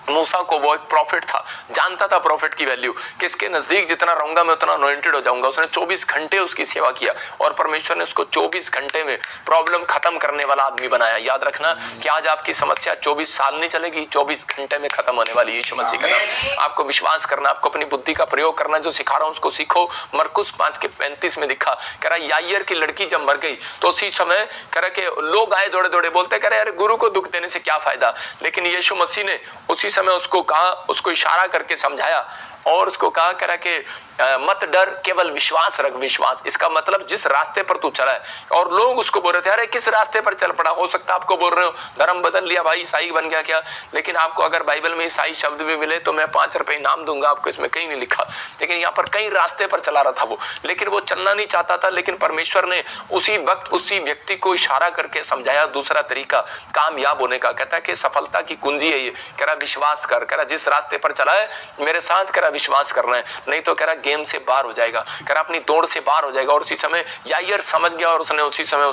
मूसा को, वो एक प्रॉफिट था, जानता था प्रॉफिट की वैल्यू, किसके नजदीक जितना रहूंगा मैं उतना अनॉइंटेड हो जाऊंगा। उसने 24 घंटे उसकी सेवा किया और परमेश्वर ने उसको 24 घंटे में प्रॉब्लम खत्म करने वाला आदमी बनाया। याद रखना कि आज आपकी समस्या 24 साल नहीं चलेगी, 24 घंटे में खत्म होने वाली है। यीशु मसीह का नाम। आपको विश्वास करना, आपको अपनी बुद्धि का प्रयोग करना। जो सिखा रहा हूं उसको सीखो। मरकुस 5:35 में लिखा, कह रहा याईर की लड़की जब मर गई तो उसी समय कह रहा कि लोग आए दौड़े दौड़े, बोलते कह रहे अरे गुरु को दुख देने से क्या फायदा। लेकिन यीशु मसीह ने उसी समय उसको कहा, उसको इशारा करके समझाया और उसको कहा करा कि मत डर, केवल विश्वास रख। विश्वास, इसका मतलब जिस रास्ते पर तू चला है। और लोग उसको बोल रहे थे अरे किस रास्ते पर चल पड़ा। हो सकता है आपको बोल रहे हो धर्म बदल लिया भाई, ईसाई बन गया क्या। लेकिन आपको अगर बाइबल में ईसाई शब्द भी मिले तो मैं 5 रुपए इनाम दूंगा आपको, इसमें कहीं नहीं लिखा। लेकिन यहाँ पर कई रास्ते पर चला रहा था वो, लेकिन वो चलना नहीं चाहता था। लेकिन परमेश्वर ने उसी वक्त उसी व्यक्ति को इशारा करके समझाया दूसरा तरीका कामयाब होने का। कहता है कि सफलता की कुंजी है ये, कह रहा विश्वास कर। कह रहा जिस रास्ते पर चला है मेरे साथ कह रहा विश्वास करना है, नहीं तो कह रहा गेम से बाहर हो जाएगा, कह रहा अपनी दौड़ से बाहर हो जाएगा। और उसी समय याईर समझ गया और उसने उसी समय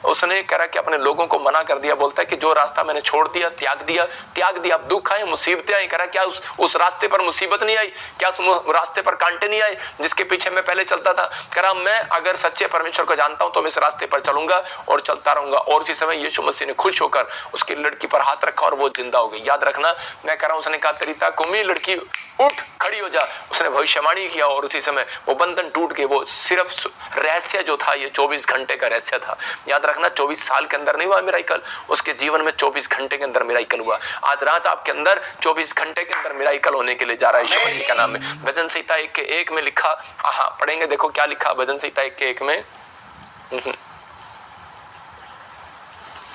उसने कह रहा कि अपने लोगों को मना कर दिया। बोलता है कि जो रास्ता मैंने छोड़ दिया, त्याग दिया। अब दुख आए, मुसीबतें आई, कह रहा क्या उस रास्ते पर मुसीबत नहीं आई? क्या उस रास्ते पर कांटे नहीं आए जिसके पीछे मैं पहले चलता था? कह रहा मैं अगर सच्चे परमेश्वर को जानता हूं तो मैं इस रास्ते पर चलूंगा और चलता रहूंगा। और उसी समय यीशु मसीह ने खुश होकर उसकी लड़की पर हाथ रखा और वो जिंदा हो गई। याद रखना, मैं कह रहा हूं उसने कहा तरीता कुमी लड़की उठ खड़ी हो जा। उसने भविष्यवाणी किया और उसी समय वो बंधन टूट गए। वो सिर्फ रहस्य जो था ये 24 घंटे का रहस्य था। याद रखना 24 साल के अंदर नहीं हुआ मिराकल, उसके जीवन में 24 घंटे के अंदर मिराकल हुआ। आज रात आपके अंदर 24 घंटे के अंदर मिराकल होने के लिए जा रहा है यीशु मसीह का नाम में। भजन संहिता 1:1 में लिखा, हाँ पढ़ेंगे, देखो क्या लिखा भजन संहिता 1:1 में।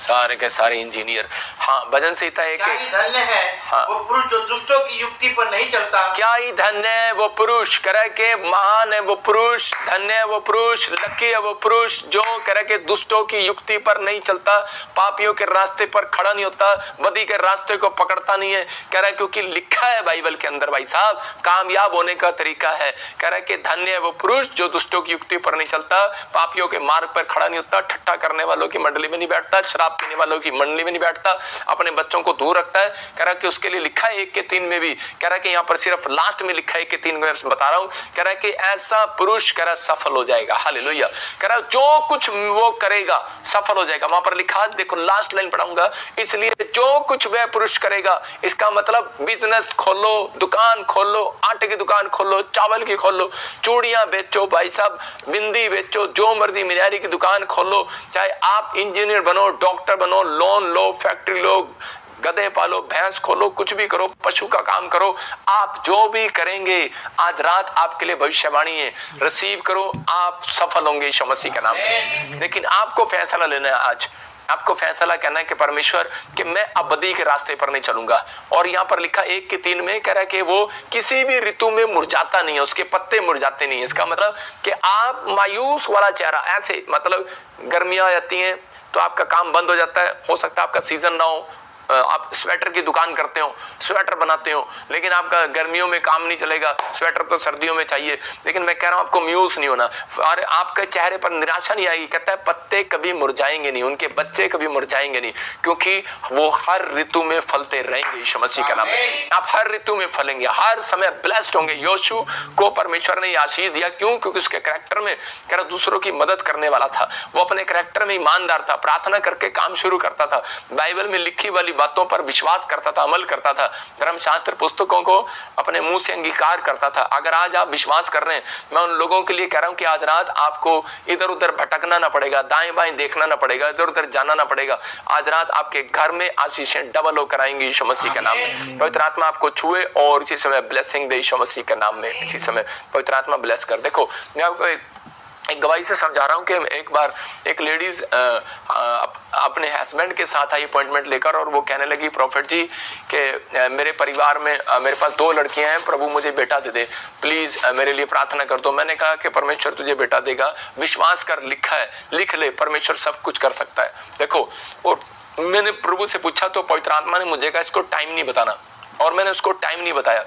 सारे के सारे इंजीनियर, हाँ भजन संहिता 1:1। क्या ही धन्य है हाँ। वो पुरुष जो दुष्टों की युक्ति पर नहीं चलता। क्या ही धन्य है वो पुरुष, कह के महान है वो पुरुष, धन्य है वो पुरुष, लकी है वो पुरुष जो कह के दुष्टों की युक्ति पर नहीं चलता, पापियों के रास्ते पर खड़ा नहीं होता, बदी के रास्ते को पकड़ता नहीं है। कह रहा क्योंकि लिखा है बाइबल के अंदर भाई साहब कामयाब होने का तरीका है। कह रहा कि धन्य है वो पुरुष जो दुष्टों की युक्ति पर नहीं चलता, पापियों के मार्ग पर खड़ा नहीं होता, ठट्ठा करने वालों की मंडली में नहीं बैठता, शराब पीने वालों की मंडली में नहीं बैठता, अपने बच्चों को दूर रखता है। कह रहा कि उसके लिए लिखा है 1:3 में भी। कह रहा कि यहाँ पर सिर्फ लास्ट में लिखा है 1:3 में बता रहा हूं। कह रहा कि ऐसा पुरुष कह रहा सफल हो जाएगा। हालेलुया। कह रहा जो कुछ वो करेगा सफल हो जाएगा। वहां पर लिखा, देखो लास्ट लाइन पढ़ाऊंगा, इसलिए जो कुछ वह पुरुष करेगा, इसका मतलब बिजनेस खोलो, दुकान खोलो, आटे की दुकान खोलो, चावल की खोलो, चूड़ियां बेचो भाई साहब, बिंदी बेचो, जो मर्जी मिनारी की दुकान खोलो, चाहे आप इंजीनियर बनो, डॉक्टर बनो, लोन लो, फैक्ट्री लो, गधे पालो, भैंस खोलो, कुछ भी करो, पशु का काम करो, आप जो भी करेंगे आज रात आपके लिए भविष्यवाणी है, रिसीव करो, आप सफल होंगे यीशु मसीह के नाम में। लेकिन आपको फैसला लेना है आज, आपको फैसला करना है कि परमेश्वर कि मैं अबदी के रास्ते पर नहीं चलूंगा। और यहाँ पर लिखा 1:3 में कह रहा है कि वो किसी भी ऋतु में मुरझाता नहीं है, उसके पत्ते मुरझाते नहीं है। इसका मतलब कि आप मायूस वाला चेहरा, ऐसे मतलब गर्मियां आती हैं तो आपका काम बंद हो जाता है, हो सकता है आपका सीजन ना हो, आप स्वेटर की दुकान करते हो, स्वेटर बनाते हो, लेकिन आपका गर्मियों में काम नहीं चलेगा, स्वेटर तो सर्दियों में चाहिए। लेकिन मैं कह रहा हूं आपको मायूस नहीं होना और आपके चेहरे पर निराशा नहीं आएगी। कहता है पत्ते कभी मुरझाएंगे नहीं, उनके बच्चे कभी मुरझाएंगे नहीं, क्योंकि वो हर ऋतु में फलते रहेंगे यीशु मसीह का नाम में। आप हर ऋतु में फलेंगे, हर समय ब्लेस्ड होंगे। योशू को परमेश्वर ने आशीष दिया, क्यों? क्योंकि उसके कैरेक्टर में कह रहा दूसरों की मदद करने वाला था, वो अपने कैरेक्टर में ईमानदार था, प्रार्थना करके काम शुरू करता था, बाइबल में लिखी वाली बातों पर विश्वास करता था, अमल करता था, धर्मशास्त्र पुस्तकों को अपने मुंह से अंगीकार करता था। अगर आज आप विश्वास कर रहे हैं, मैं उन लोगों के लिए कह रहा हूं कि आज रात आपको इधर उधर भटकना ना पड़ेगा, दाएं बाएं देखना ना पड़ेगा, इधर उधर जाना ना पड़ेगा। आज रात आपके घर में आशीषें डबल होकर आएंगी यीशु मसीह के नाम में। पवित्र आत्मा आपको छुए और इसी समय ब्लेसिंग दे यीशु मसीह के नाम में। इसी समय पवित्र आत्मा ब्लेस कर। देखो मैं आपको एक गवाही से समझा रहा हूँ कि एक बार एक लेडीज अपने हस्बैंड के साथ आई अपॉइंटमेंट लेकर, और वो कहने लगी प्रॉफिट जी कि मेरे परिवार में मेरे पास 2 लड़कियां हैं, प्रभु मुझे बेटा दे दे, प्लीज मेरे लिए प्रार्थना कर दो। मैंने कहा कि परमेश्वर तुझे बेटा देगा, विश्वास कर, लिखा है, लिख ले, परमेश्वर सब कुछ कर सकता है। देखो, और मैंने प्रभु से पूछा तो पवित्र आत्मा ने मुझे कहा इसको टाइम नहीं बताना, और मैंने उसको टाइम नहीं बताया,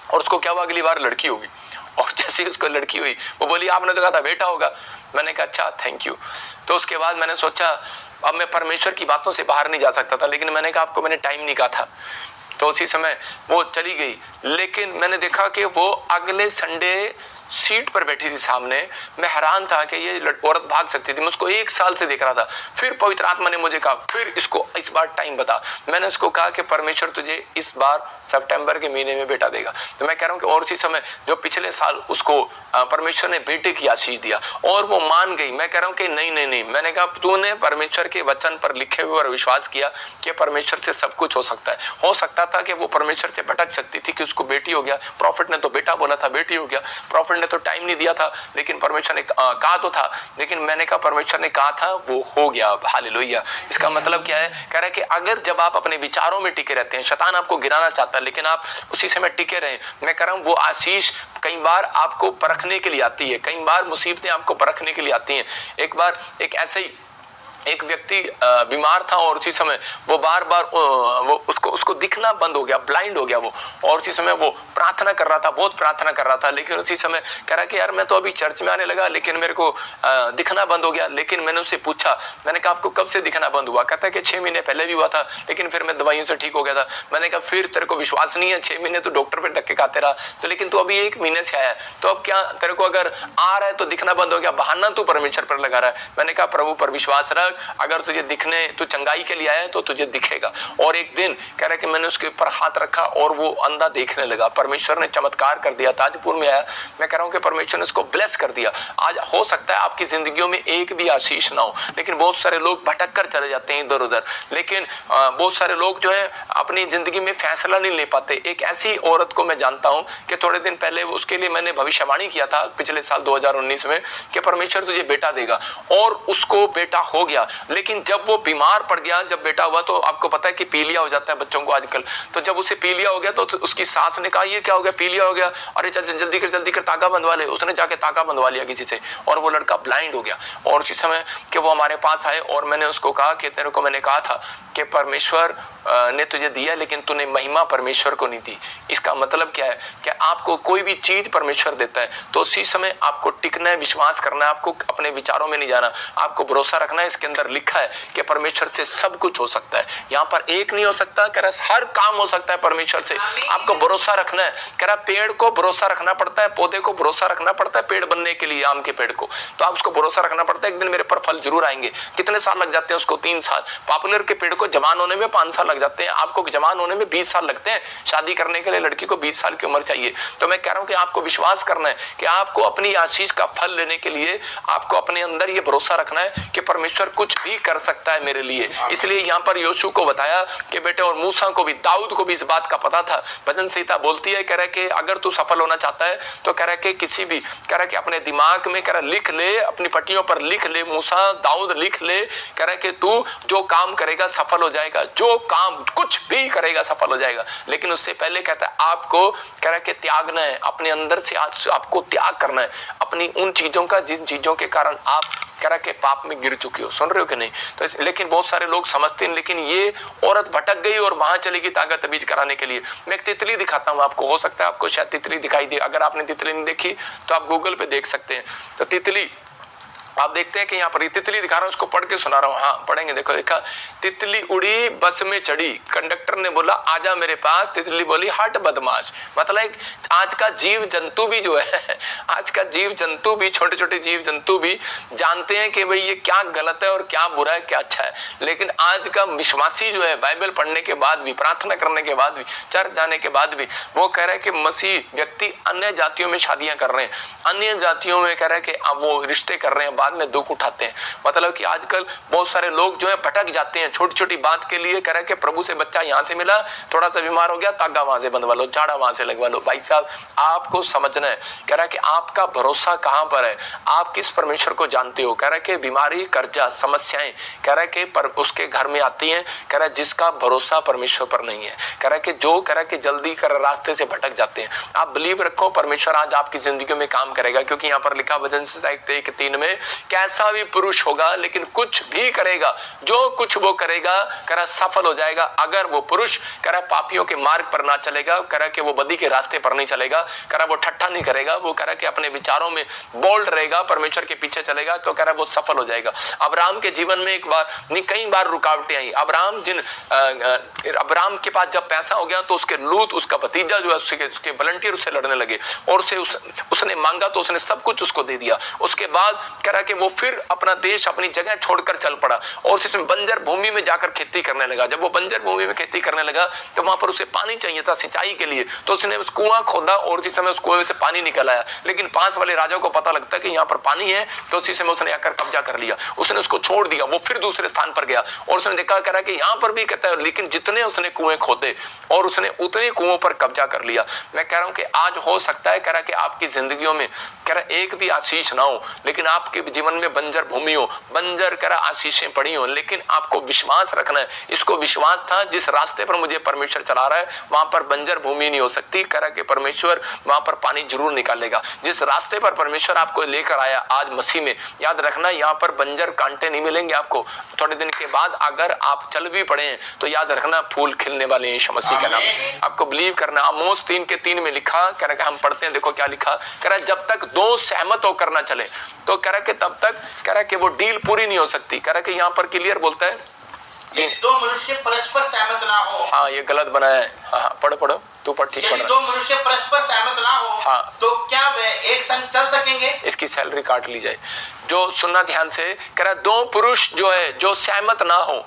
और उसको क्या हुआ, अगली बार लड़की होगी। और जैसे ही उसको लड़की हुई वो बोली आपने तो कहा था बेटा होगा। मैंने कहा अच्छा थैंक यू। तो उसके बाद मैंने सोचा अब मैं परमेश्वर की बातों से बाहर नहीं जा सकता था, लेकिन मैंने कहा आपको मैंने टाइम नहीं कहा था। तो उसी समय वो चली गई, लेकिन मैंने देखा कि वो अगले संडे सीट पर बैठी थी सामने। मैं हैरान था कि ये औरत भाग सकती थी, मैं उसको 1 साल से देख रहा था। फिर पवित्र आत्मा ने मुझे कहा फिर इसको इस बार टाइम बता। मैंने उसको कहा कि परमेश्वर तुझे इस बार सितंबर के महीने में बेटा देगा। तो मैं कह रहा हूँ कि और उसी समय जो पिछले साल उसको परमेश्वर ने बेटे की आशीष दिया और वो मान गई। मैं कह रहा हूँ कि नहीं, मैंने कहा तूने परमेश्वर के वचन पर लिखे हुए और विश्वास किया कि परमेश्वर से सब कुछ हो सकता है। हो सकता था कि वो परमेश्वर से भटक सकती थी कि उसको बेटी हो गया, प्रॉफिट ने तो बेटा बोला था, बेटी हो गया, प्रॉफिट ने तो टाइम नहीं दिया था, लेकिन परमेश्वर ने कहा तो था, लेकिन मैंने कहा परमेश्वर ने कहा था वो हो गया। हालेलुया। इसका मतलब क्या है, कह रहा है कि अगर जब आप अपने विचारों में टिके रहते हैं, शैतान आपको गिराना चाहता है लेकिन आप उसी समय टिके रहे, मैं कह रहा हूं वो आशीष कई बार आपको परखने के लिए आती है, कई बार मुसीबतें आपको परखने के लिए आती हैं। एक बार एक ऐसे ही एक व्यक्ति बीमार था और उसी समय वो बार बार वो उसको दिखना बंद हो गया, ब्लाइंड हो गया वो, और उसी समय वो प्रार्थना कर रहा था, बहुत प्रार्थना कर रहा था, लेकिन उसी समय कह रहा कि यार मैं तो अभी चर्च में आने लगा लेकिन मेरे को दिखना बंद हो गया। लेकिन मैंने उससे पूछा, मैंने कहा आपको कब से दिखना बंद हुआ? कहता है कि 6 महीने पहले भी हुआ था, लेकिन फिर मैं दवाइयों से ठीक हो गया था। मैंने कहा फिर तेरे को विश्वास नहीं है, 6 महीने तो डॉक्टर पे धक्के खाते रहा, तो लेकिन तू अभी 1 महीने से आया है, तो अब क्या तेरे को अगर आ रहा है तो दिखना बंद हो गया, बहाना तू परमेश्वर पर लगा रहा है। मैंने कहा प्रभु पर विश्वास रख, अगर तुझे दिखने तू चंगाई के लिए आया है तो तुझे दिखेगा। और एक दिन कह रहा कि मैंने उसके ऊपर हाथ रखा और वो अंधा देखने लगा। परमेश्वर ने चमत्कार कर दिया। ताजपुर में आया, मैं कह रहा हूं कि परमेश्वर ने उसको ब्लेस कर दिया। आज हो सकता है आपकी जिंदगियों में एक भी आशीष ना हो, लेकिन बहुत सारे लोग भटक कर चले जाते हैं इधर उधर, लेकिन बहुत सारे लोग जो है अपनी जिंदगी में फैसला नहीं ले पाते। एक ऐसी औरत को मैं जानता हूं कि थोड़े दिन पहले उसके लिए मैंने भविष्यवाणी किया था पिछले साल 2019 में कि परमेश्वर तुझे बेटा देगा, और उसको बेटा हो गया। लेकिन जब वो बीमार पड़ गया, जब बेटा हुआ तो आपको पता है कि पीलिया हो जाता है बच्चों को आजकल, तो जब उसे पीलिया हो गया तो उसकी सास ने कहा ये क्या हो गया, पीलिया हो गया, अरे चल जल्दी कर ताका बंधवा ले। उसने जाके ताका बंधवा लिया किसी से, और वो लड़का ब्लाइंड हो गया। और उसी समय कि वो हमारे पास आए और मैंने उसको कहा कि तेरे को मैंने कहा था कि परमेश्वर ने तुझे दिया लेकिन तूने महिमा परमेश्वर को नहीं दी। इसका मतलब क्या है कि आपको कोई भी चीज परमेश्वर देता है तो उसी समय आपको टिकना है, विश्वास करना है, आपको अपने विचारों में नहीं जाना, आपको भरोसा रखना है। इसके अंदर लिखा है कि परमेश्वर से सब कुछ हो सकता है। यहाँ पर एक नहीं हो सकता, कह रहा हर काम हो सकता है परमेश्वर से। आपको भरोसा रखना है। कह रहा पेड़ को भरोसा रखना पड़ता है, पौधे को भरोसा रखना पड़ता है पेड़ बनने के लिए, आम के पेड़ को, तो आप उसको भरोसा रखना पड़ता है एक दिन मेरे पर फल जरूर आएंगे। कितने साल लग जाते हैं उसको? 3 साल। पॉपुलर के पेड़ को जवान होने में 5 साल लग जाते हैं, आपको जवान होने में 20 साल लगते हैं। शादी करने के लिए लड़की को 20 साल की उम्र चाहिए। तो मैं कह रहा हूं कि आपको विश्वास करना है कि आपको अपनी आशीष का फल लेने के लिए आपको अपने अंदर ये भरोसा रखना है कि परमेश्वर कुछ भी कर सकता है मेरे लिए। इसलिए यहाँ पर योशू को बताया कि बेटे, और मूसा को भी, दाऊद को भी इस बात का पता था। भजन संहिता बोलती है, कह रहा है कि अगर तू सफल होना चाहता है तो कह रहा है कि किसी भी, कह रहा है कि अपने दिमाग में, कह रहा लिख ले, अपनी पट्टियों पर लिख ले, मूसा दाऊद लिख ले, कह रहा है कि तू जो काम करेगा सफल हो जाएगा, जो काम कुछ भी करेगा सफल हो जाएगा। लेकिन उससे पहले कहता है आपको, कह रहा है कि त्यागना है, अपने अंदर से आपको त्याग करना है अपनी उन चीजों का जिन चीजों के कारण आप, कह रहा कि पाप में गिर चुके हो। सुन रहे हो कि नहीं? तो लेकिन बहुत सारे लोग समझते हैं, लेकिन ये औरत भटक गई और वहां चलेगी ताकत बीज कराने के लिए। मैं एक तितली दिखाता हूं आपको, हो सकता है आपको शायद तितली दिखाई दे। अगर आपने तितली नहीं देखी तो आप गूगल पे देख सकते हैं। तो तितली आप देखते हैं कि यहाँ पर तितली दिखा रहा हूं, उसको पढ़ के सुना रहा हूं। हाँ पढ़ेंगे, देखो, देखा, तितली उड़ी बस में चढ़ी, कंडक्टर ने बोला आजा मेरे पास, तितली बोली हट बदमाश। मतलब आज का जीव जंतु भी जो है, आज का जीव जंतु भी, छोटे छोटे जीव जंतु भी जानते हैं कि भाई ये क्या गलत है और क्या बुरा है, क्या अच्छा है। लेकिन आज का विश्वासी जो है, बाइबल पढ़ने के बाद भी, प्रार्थना करने के बाद भी, चर्च जाने के बाद भी, वो कह रहा है कि मसीह व्यक्ति अन्य जातियों में शादियां कर रहे हैं, अन्य जातियों में कह रहा है कि वो रिश्ते कर रहे हैं, बाद में दुख उठाते हैं। मतलब कि आजकल बहुत सारे लोग जो है भटक जाते हैं छोटी छोटी बात के लिए, कह रहे कि प्रभु से बच्चा यहाँ से मिला, थोड़ा सा बीमार हो गया, तागा वहां से बंधवा लो, झाड़ा वहां से लगवा लो। भाई साहब आपको समझना है, कह रहा है कि आपका भरोसा कहां पर है, आप किस परमेश्वर को जानते हो। कह रहा है कि बीमारी, कर्जा, समस्याएं कह रहा है कि पर उसके घर में आती हैं, कह रहा है जिसका भरोसा परमेश्वर पर नहीं है। कह रहा है कि जो कह रहा है कि जल्दी कर रास्ते से भटक जाते हैं। आप बिलीव रखो परमेश्वर आज आपकी जिंदगी में काम करेगा, क्योंकि यहाँ पर लिखा भजन संहिता 1:3 में, कैसा भी पुरुष होगा लेकिन कुछ भी करेगा, जो कुछ वो करेगा कह रहा सफल हो जाएगा। अगर वो पुरुष कह रहा पापियों के मार्ग पर ना चलेगा, कह रहा कि वो बदी के रास्ते पर नहीं चलेगा, कह रहा वो ठट्ठा नहीं करेगा, वो कह रहा कि अपने विचारों में बोल्ड रहेगा, परमेश्वर के पीछे चलेगा, तो कह रहा वो सफल हो जाएगा। अब्राहम के जीवन में एक बार नहीं कई बार रुकावटें आई। अब्राहम के पास जब पैसा हो गया तो उसके लूत, उसका भतीजा जो है उसके वॉलंटियर उससे लड़ने लगे और उसने मांगा तो उसने सब कुछ उसको दे दिया। उसके बाद कह रहा कि वो फिर अपना देश, अपनी जगह छोड़कर चल पड़ा और उसमें बंजर भूमि में जाकर खेती करने लगा। जब वो बंजर भूमि में खेती करने लगा तो वहां पर उसे पानी चाहिए था सिंचाई के लिए, तो उसने उस कुआं खोदा और उसी समय उस कुएं से पानी निकल आया। लेकिन पास वाले राजा को पता लगता कि यहाँ पर पानी है, तो उसी समय उसने आकर कब्जा कर लिया, उसने उसको छोड़ दिया। वो फिर दूसरे स्थान पर गया और उसने देखा कह रहा कि यहाँ पर भी कहता है, लेकिन जितने उसने कुएं खोदे और उसने उतने कुओं पर कब्जा कर लिया। मैं कह रहा हूं कि आज हो सकता है कह रहा कि आपकी जिंदगियों में कह रहा एक भी आशीष ना हो, लेकिन आपके जीवन में बंजर भूमि हो, बंजर कह रहा आशीषें पड़ी हो, लेकिन आपको विश्वास रखना है। इसको विश्वास था जिस रास्ते पर मुझे परमेश्वर चला रहा है वहां पर बंजर भूमि नहीं हो सकती, कह रहा कि परमेश्वर वहां पर पानी जरूर निकालेगा। जिस रास्ते पर परमेश्वर आपको लेकर आया आज मसीह में, याद रखना यहाँ पर बंजर कांटे नहीं मिलेंगे आपको। थोड़े दिन के बाद अगर आप चल भी पड़े हैं तो याद रखना फूल खिलने वाले हैं यीशु मसीह का नाम है। आपको बिलीव करना। आमोस 3:3 में लिखा, कह रहा हम पढ़ते हैं, देखो क्या लिखा, कह रहा जब तक दो सहमत होकर ना चले, तो कह रहा कि तब तक कह रहा कि वो डील पूरी नहीं हो सकती। कह रहा कि यहाँ पर क्लियर बोलता है दो मनुष्य परस्पर सहमत ना हो। हाँ ये गलत बना है। हाँ पढ़ो तू पढ़, ठीक पढ़ रहा है। दो मनुष्य परस्पर सहमत ना हो, हाँ, तो क्या वे एक संग चल सकेंगे? इसकी सैलरी काट ली जाए। जो सुनना ध्यान से, कह रहा दो पुरुष जो है जो सहमत ना हो,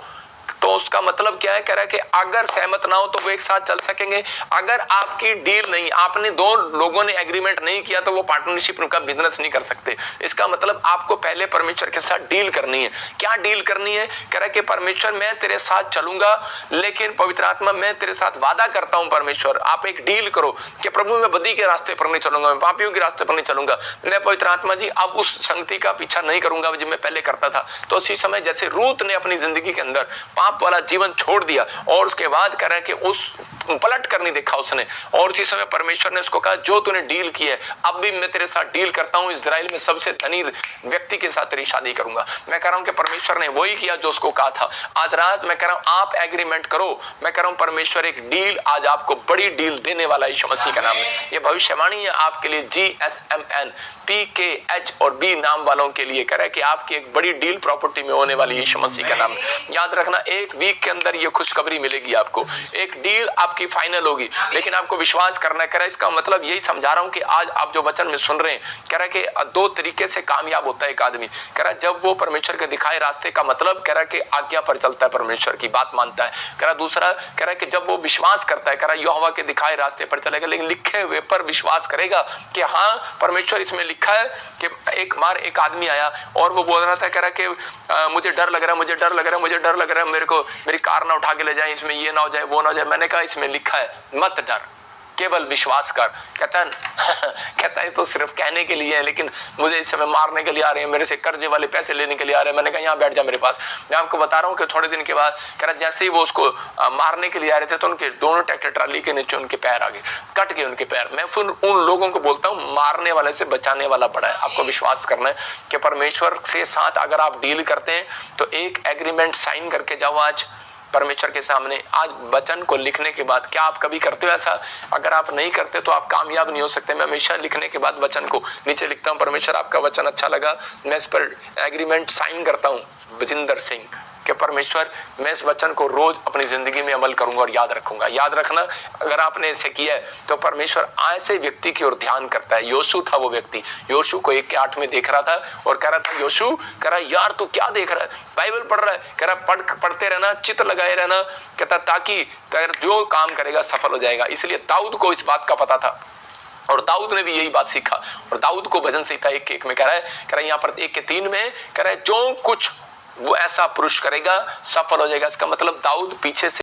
तो उसका मतलब क्या है, कह रहा है कि अगर सहमत ना हो तो वो एक साथ चल सकेंगे। अगर आपकी डील नहीं, आपने दो लोगों ने एग्रीमेंट नहीं किया तो वो पार्टनरशिप, उनका बिजनेस नहीं कर सकते। इसका मतलब आपको पहले परमेश्वर के साथ डील करनी है। क्या डील करनी है? कह रहा है कि परमेश्वर मैं तेरे साथ चलूंगा, लेकिन पवित्र आत्मा मैं तेरे साथ वादा करता हूं परमेश्वर, आप एक डील करो कि प्रभु मैं बदी के रास्ते पर नहीं चलूंगा, मैं पापियों के रास्ते पर नहीं चलूंगा। मैं पवित्र आत्मा जी अब उस संगति का पीछा नहीं करूंगा जो मैं पहले करता था। तो उसी समय जैसे रूत ने अपनी जिंदगी के अंदर पाप वाला जीवन छोड़ दिया और उसके बाद कह रहे हैं कि उस पलट कर नहीं देखा उसने, और उसी समय परमेश्वर ने उसको कहा जो तूने डील की है अब भी मैं तेरे साथ डील करता हूं, इस्राएल में सबसे धनी व्यक्ति के साथ तेरी शादी करूंगा। मैं कह रहा हूं कि परमेश्वर ने वही किया जो उसको कहा था। आज रात मैं कह रहा हूं आप एग्रीमेंट करो। मैं कह रहा हूं परमेश्वर एक डील आज आपको बड़ी डील देने वाला है यीशु मसीह का नाम है। ये भविष्यवाणी है आपके लिए, GSMN PKH और B नाम वालों के लिए। कह रहा है कि आपकी एक बड़ी डील प्रॉपर्टी में होने वाली यीशु मसीह का नाम। याद रखना एक वीक के अंदर ये खुशखबरी मिलेगी आपको, एक डील आपकी फाइनल होगी, लेकिन आपको विश्वास करना है। कह रहा है इसका मतलब यही समझा रहा हूं कि आज आप जो वचन में सुन रहे हैं, कह रहा है कि दो तरीके से कामयाब होता है एक आदमी। कह रहा है जब वो परमेश्वर के दिखाए रास्ते का मतलब कह रहा है कि आज्ञा पर चलता है, परमेश्वर की बात मानता है। कह रहा दूसरा कह रहा है कि जब वो विश्वास करता है, कह रहा है यहोवा के दिखाए रास्ते पर चलेगा, लेकिन लिखे हुए पर विश्वास करेगा कि हाँ परमेश्वर इसमें लिखा है। कि एक बार एक आदमी आया और वो बोल रहा था, कह रहा कि मुझे डर लग रहा है, मुझे डर लग रहा है, मुझे डर लग रहा है, मेरे को मेरी कार ना उठा के ले जाए, इसमें ये ना हो जाए, वो ना हो जाए। मैंने कहा इसमें लिखा है मत डर, केवल विश्वास कर। कहता है तो सिर्फ कहने के लिए है, लेकिन मुझे इस समय मारने के लिए आ रहे हैं, मेरे से कर्जे वाले पैसे लेने के लिए आ रहे हैं। मैंने कहा यहाँ बैठ जा मेरे पास। मैं आपको बता रहा हूँ कि थोड़े दिन के बाद कह रहा जैसे ही वो उसको मारने के लिए आ रहे थे तो उनके दोनों ट्रैक्टर ट्राली के नीचे उनके पैर आ गए, कट गए उनके पैर। मैं फिर उन लोगों को बोलता हूँ मारने वाले से बचाने वाला बड़ा है। आपको विश्वास करना है कि परमेश्वर से साथ अगर आप डील करते हैं तो एक एग्रीमेंट साइन करके जाओ आज परमेश्वर के सामने। आज वचन को लिखने के बाद क्या आप कभी करते हो ऐसा? अगर आप नहीं करते तो आप कामयाब नहीं हो सकते। मैं हमेशा लिखने के बाद वचन को नीचे लिखता हूँ, परमेश्वर आपका वचन अच्छा लगा, मैं इस पर एग्रीमेंट साइन करता हूँ भजिंदर सिंह कि परमेश्वर मैं इस वचन को रोज अपनी जिंदगी में अमल करूंगा और याद रखूंगा। याद रखना अगर आपने इसे किया है तो परमेश्वर ऐसे व्यक्ति की ओर ध्यान करता है। योशू था वो व्यक्ति, योशू को 1:8 में देख रहा था और कह रहा था योशू, कह रहा यार तू क्या देख रहा है, बाइबल पढ़ रहा है, कह रहा पढ़ते रहना, चित्र लगाए रहना, कहता ताकि जो काम करेगा सफल हो जाएगा। इसलिए दाऊद को इस बात का पता था और दाऊद ने भी यही बात सीखा। और दाऊद को भजन संहिता 1:1 में कह रहा है यहाँ पर 1:3 में कह रहा है जो कुछ वो ऐसा पुरुष करेगा सफल हो जाएगा। इसका मतलब दाऊद पीछे से